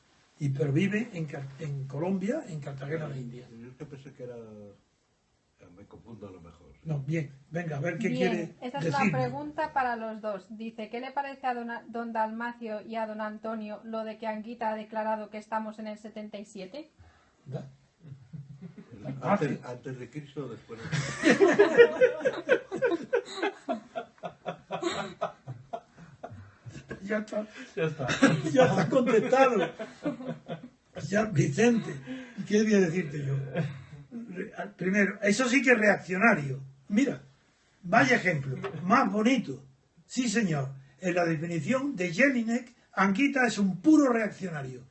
Pero vive en Colombia, en Cartagena de Indias. Yo es que pensé que era... Me confundo a lo mejor. No, bien. Venga, a ver qué Bien, quiere esta es decir. la pregunta para los dos. Dice, ¿qué le parece a don Dalmacio y a don Antonio lo de que Anguita ha declarado que estamos en el 77? ¿Da? Antes de Cristo o después de Ya está. Ya está. Ya está contestado. Ya, Vicente, ¿qué debía decirte yo? Primero, eso sí que es reaccionario. Mira, vaya ejemplo, más bonito. Sí, señor. En la definición de Jelinek, Anguita es un puro reaccionario.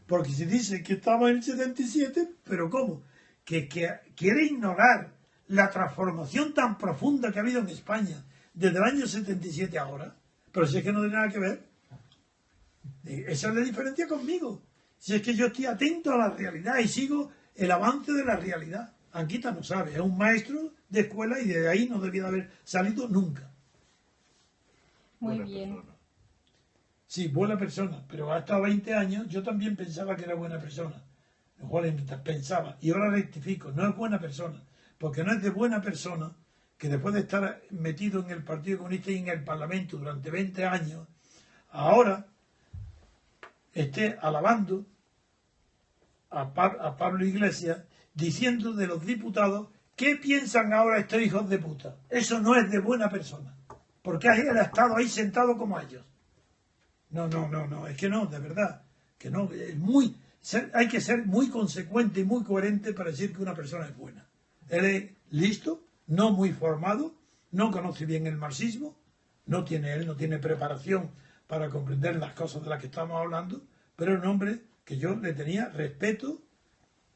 Porque se dice que estamos en el 77, pero ¿cómo? Que quiere ignorar la transformación tan profunda que ha habido en España desde el año 77 ahora. Pero si es que no tiene nada que ver. Esa es la diferencia conmigo. Si es que yo estoy atento a la realidad y sigo el avance de la realidad. Anguita no sabe, es un maestro de escuela y de ahí no debía haber salido nunca. Muy buena bien. persona. Sí, buena persona, pero hasta 20 años yo también pensaba que era buena persona. Pensaba, y ahora rectifico, no es buena persona, porque no es de buena persona que después de estar metido en el Partido Comunista y en el Parlamento durante 20 años, ahora esté alabando a Pablo Iglesias, diciendo de los diputados, ¿qué piensan ahora estos hijos de puta? Eso no es de buena persona, porque él ha estado ahí sentado como ellos. No, es que no, de verdad, que no, hay que ser muy consecuente y muy coherente para decir que una persona es buena. Él es listo, no muy formado, no conoce bien el marxismo, no tiene preparación para comprender las cosas de las que estamos hablando, pero es un hombre que yo le tenía respeto,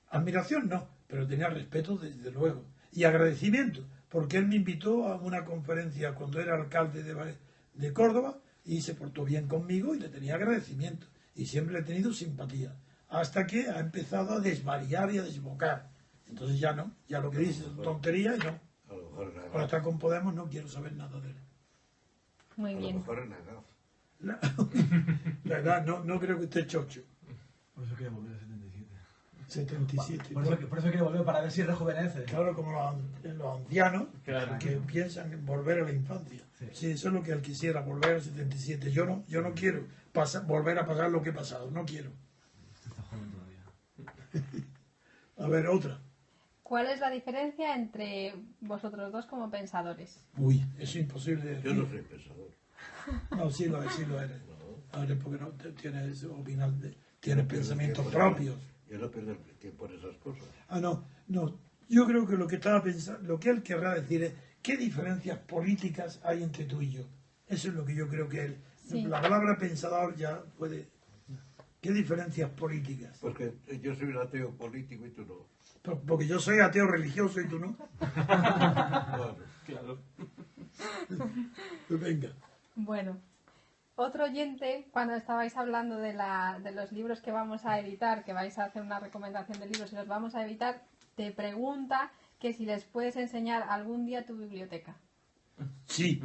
admiración no, pero tenía respeto desde luego, y agradecimiento, porque él me invitó a una conferencia cuando era alcalde de Córdoba, y se portó bien conmigo y le tenía agradecimiento, y siempre le he tenido simpatía, hasta que ha empezado a desvariar y a desbocar. Entonces ya no, ya lo que dice es tontería y no. A lo mejor en la Ahora edad. está con Podemos, no quiero saber nada de él. Muy A lo bien. mejor en la edad. La verdad, no creo que esté chocho. Por eso quiere volver al 77. 77. Por eso quiere volver, para ver si rejuvenece. Claro, como los ancianos Claro. que piensan en volver a la infancia. Sí. Sí, eso es lo que él quisiera, volver al 77. Yo no quiero volver a pasar lo que he pasado, no quiero. Está joven todavía. A ver, otra. ¿Cuál es la diferencia entre vosotros dos como pensadores? Uy, es imposible de Yo decir. no soy pensador. No, sí lo eres. No. Ahora, porque no tienes tienes pensamientos Pierdo el propios. tiempo. Yo no pierdo el tiempo en esas cosas. No. Yo creo que lo que estaba pensando, lo que él querrá decir es, ¿qué diferencias políticas hay entre tú y yo? Eso es lo que yo creo que Sí. la palabra pensador ya puede... ¿Qué diferencias políticas? Porque yo soy un ateo político y tú no. Porque yo soy ateo religioso y tú no. Bueno, Claro. Pues venga. Bueno, otro oyente, cuando estabais hablando de los libros que vamos a editar, que vais a hacer una recomendación de libros y los vamos a editar, te pregunta que si les puedes enseñar algún día tu biblioteca. Sí,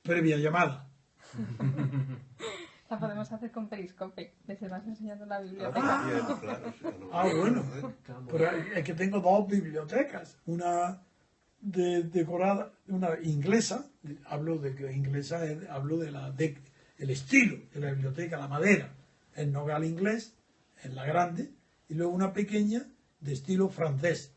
previa llamada. La podemos hacer con Periscope, les vas enseñando la biblioteca. bien, claro. Sí, no, Bueno. Claro. Pero es que tengo dos bibliotecas. Una decorada, una inglesa. Hablo de que inglesa hablo de el estilo de la biblioteca, la madera. El nogal inglés, en la grande. Y luego una pequeña de estilo francés.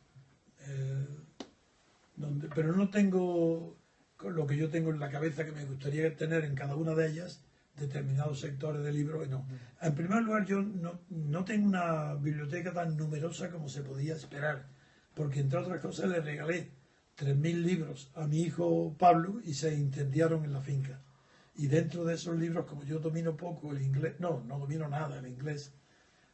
Pero no tengo lo que yo tengo en la cabeza que me gustaría tener en cada una de ellas, determinados sectores de libros. No. En primer lugar, yo no tengo una biblioteca tan numerosa como se podía esperar, porque entre otras cosas le regalé 3.000 libros a mi hijo Pablo y se incendiaron en la finca. Y dentro de esos libros, como yo domino poco el inglés, no domino nada el inglés,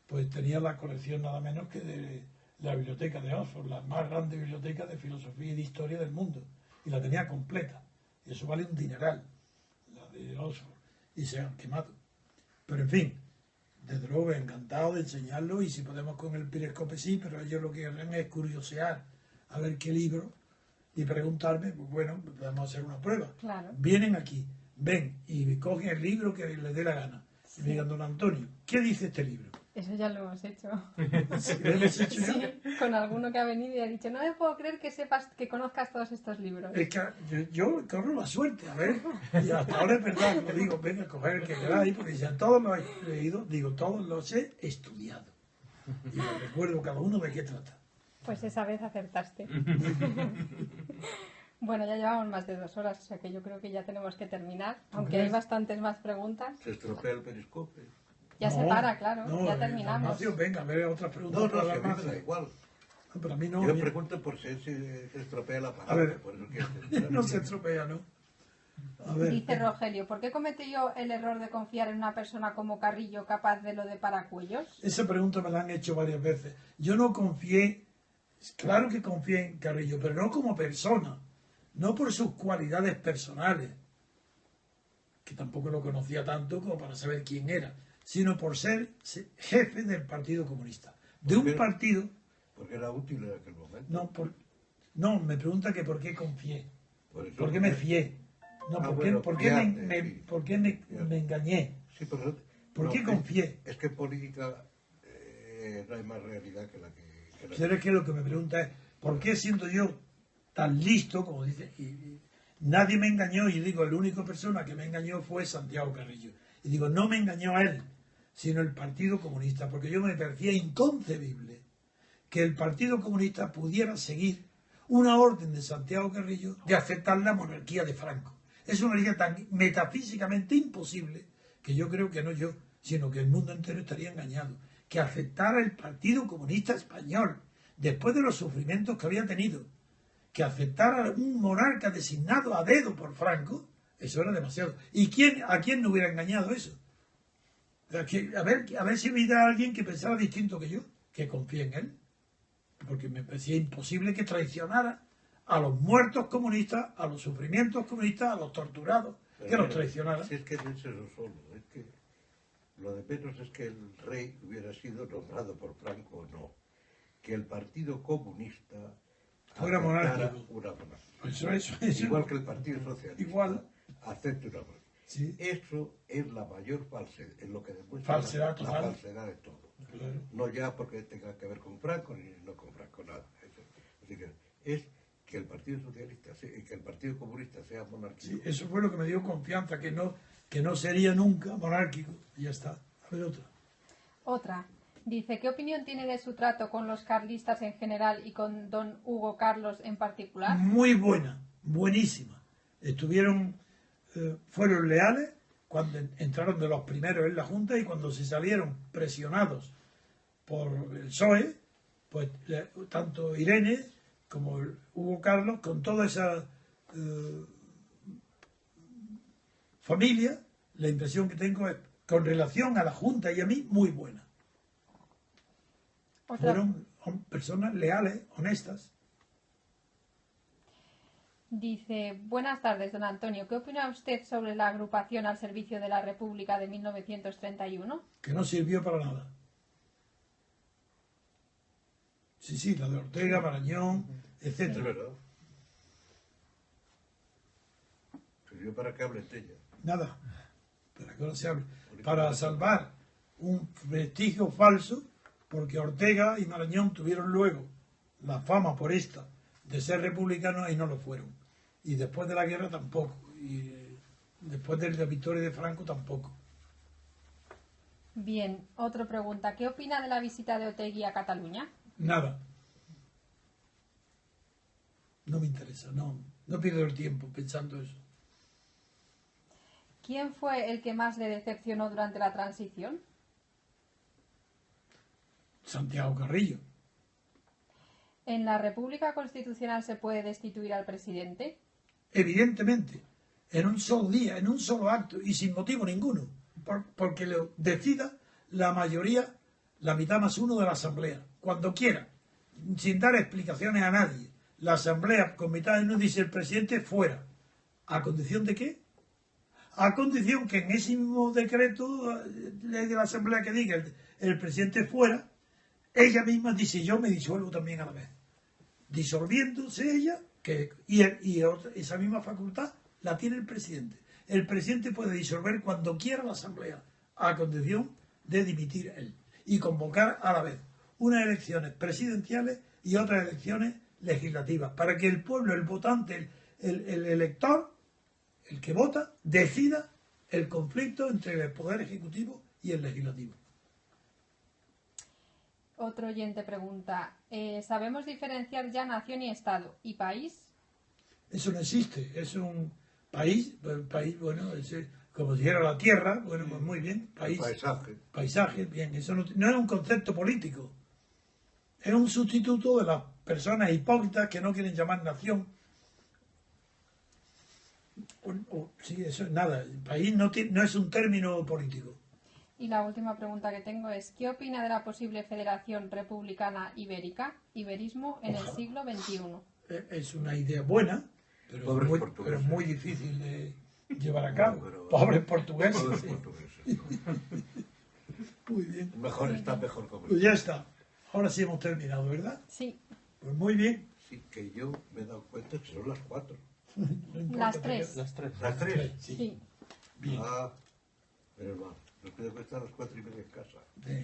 pues tenía la colección nada menos que de la biblioteca de Oxford, la más grande biblioteca de filosofía y de historia del mundo, y la tenía completa, y eso vale un dineral, la de Oxford, y se han quemado. Pero en fin, desde luego encantado de enseñarlo, y si podemos con el Periscope sí, pero ellos lo que harán es curiosear a ver qué libro y preguntarme, pues bueno, podemos hacer una prueba. Claro. Vienen aquí, ven y cogen el libro que les dé la gana. Y me digan, don Antonio, ¿qué dice este libro? Eso ya lo hemos hecho. ¿Lo hemos hecho ya? Sí, con alguno que ha venido y ha dicho, no me puedo creer que sepas, que conozcas todos estos libros. Es que yo corro la suerte, a ver, y hasta ahora es verdad, lo digo, venga, coger el que queráis, porque ya todos los he leído, digo, todos los he estudiado. Y me recuerdo cada uno de qué trata. Pues esa vez acertaste. Bueno, ya llevamos más de 2 horas, o sea que yo creo que ya tenemos que terminar, aunque hay bastantes más preguntas. se estropea el periscope. Ya se para, claro, no, ya terminamos. Ignacio, venga, a ver otras preguntas. No, para si a la mí me masa. da igual. No, pero a mí no. Yo mira, pregunto por si se estropea la A palabra. ver. Por eso quiero no se estropea, ¿no? A ver, Dice Rogelio, ¿por qué cometí yo el error de confiar en una persona como Carrillo capaz de lo de paracuellos? esa pregunta me la han hecho varias veces. Yo no confié, claro que confié en Carrillo, pero no como persona, no por sus cualidades personales, que tampoco lo conocía tanto como para saber quién era, sino por ser jefe del Partido Comunista. De ¿Por un qué? partido, Porque era útil en aquel momento. no, me pregunta que por qué confié, Por eso- por qué me fié, no, Ah, por qué, bueno, por qué fiarte, sí. por qué me engañé, Sí, pero por qué confié. Es que en política no hay más realidad que la que la Pero es que lo que me pregunta es, ¿por qué siendo yo tan listo, como dice, y nadie me engañó? Y digo, la única persona que me engañó fue Santiago Carrillo. Y digo, no me engañó a él, sino el Partido Comunista, porque yo me parecía inconcebible que el Partido Comunista pudiera seguir una orden de Santiago Carrillo de aceptar la monarquía de Franco. Es una idea tan metafísicamente imposible que yo creo que no yo, sino que el mundo entero estaría engañado. Que aceptara el Partido Comunista Español, después de los sufrimientos que había tenido, que aceptara un monarca designado a dedo por Franco, eso era demasiado. ¿Y a quién no hubiera engañado eso? A ver si hubiera alguien que pensara distinto que yo, que confíe en él. Porque me parecía imposible que traicionara a los muertos comunistas, a los sufrimientos comunistas, a los torturados, que los traicionara. Si es que no es eso solo, es que lo de menos es que el rey hubiera sido nombrado por Franco o no. Que el Partido Comunista Fuera aceptara monárquico. una monarquía. Eso. Igual que el Partido Socialista Igual. acepte una monarquía. Sí. Eso es la mayor falsedad, es lo que demuestra Falsedad la total. falsedad de todo. Claro. No ya porque tenga que ver con Franco ni no con Franco, nada. Así que es que el Partido Socialista, que el Partido Comunista sea monárquico. Sí, eso fue lo que me dio confianza, que no sería nunca monárquico. Y ya está. A ver otra. Otra. Dice, ¿qué opinión tiene de su trato con los carlistas en general y con don Hugo Carlos en particular? Muy buena, buenísima. Fueron leales cuando entraron de los primeros en la Junta y cuando se salieron presionados por el PSOE, pues tanto Irene como Hugo Carlos, con toda esa familia, la impresión que tengo es, con relación a la Junta y a mí, muy buena. Otra, Fueron personas leales, honestas. dice, buenas tardes, don Antonio. ¿Qué opina usted sobre la agrupación al servicio de la República de 1931? Que no sirvió para nada. Sí, la de Ortega, Marañón, Es etcétera. verdad. Sirvió para que hable ella. Nada. Para que no se hable. Para salvar un prestigio falso, porque Ortega y Marañón tuvieron luego la fama por esta de ser republicanos y no lo fueron. Y después de la guerra tampoco. Y después de la victoria de Franco tampoco. Bien, otra pregunta. ¿Qué opina de la visita de Otegi a Cataluña? Nada. No me interesa, no pierdo el tiempo pensando eso. ¿Quién fue el que más le decepcionó durante la transición? Santiago Carrillo. ¿En la República Constitucional se puede destituir al presidente? Evidentemente, en un solo día, en un solo acto y sin motivo ninguno, porque lo decida la mayoría, la mitad más uno de la Asamblea, cuando quiera, sin dar explicaciones a nadie. La Asamblea con mitad de uno dice el presidente fuera. ¿A condición de qué? A condición que en ese mismo decreto, ley de la Asamblea que diga el presidente fuera, ella misma dice yo me disuelvo también a la vez. Disolviéndose ella, esa misma facultad la tiene el presidente. El presidente puede disolver cuando quiera la Asamblea, a condición de dimitir él. Y convocar a la vez unas elecciones presidenciales y otras elecciones legislativas, para que el pueblo, el votante, el elector, el que vota, decida el conflicto entre el poder ejecutivo y el legislativo. Otro oyente pregunta, ¿sabemos diferenciar ya nación y Estado? ¿Y país? Eso no existe, es un país, bueno, como si dijera la tierra, bueno, pues muy bien, país, paisaje, bien, eso no es un concepto político, es un sustituto de las personas hipócritas que no quieren llamar nación. Sí, eso es nada, el país no es un término político. Y la última pregunta que tengo es, ¿qué opina de la posible Federación Republicana Ibérica, iberismo en el siglo XXI? Es una idea buena, pero es muy difícil de llevar a cabo. Pero, pobres portugueses. Pobres Sí. portugueses. Muy bien. Mejor está, mejor como Pues ya está. Ahora sí hemos terminado, ¿verdad? Sí, Pues muy bien. Sí, que yo me he dado cuenta que son las 4. No importa, las tres. Las tres. ¿Las 3? Sí. Sí. Bien. Ah, pero no. No tengo que estar a las 4:30 en casa.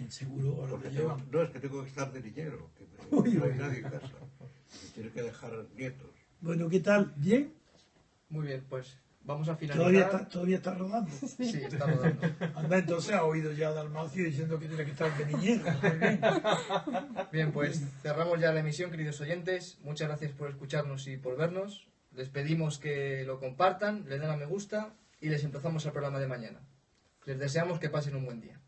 Seguro ahora Porque lo tengo, llevan. no, es que tengo que estar de niñero. Que Uy, no hay uy. nadie en casa. Me tiene que dejar nietos. Bueno, ¿qué tal? ¿Bien? Muy bien, pues vamos a finalizar. Todavía está rodando. Sí, está rodando. Anda, entonces ha oído ya a Dalmacio diciendo que tiene que estar de niñero. Muy bien. Bien, pues cerramos ya la emisión, queridos oyentes. Muchas gracias por escucharnos y por vernos. Les pedimos que lo compartan, le den a me gusta y les emplazamos al programa de mañana. Les deseamos que pasen un buen día.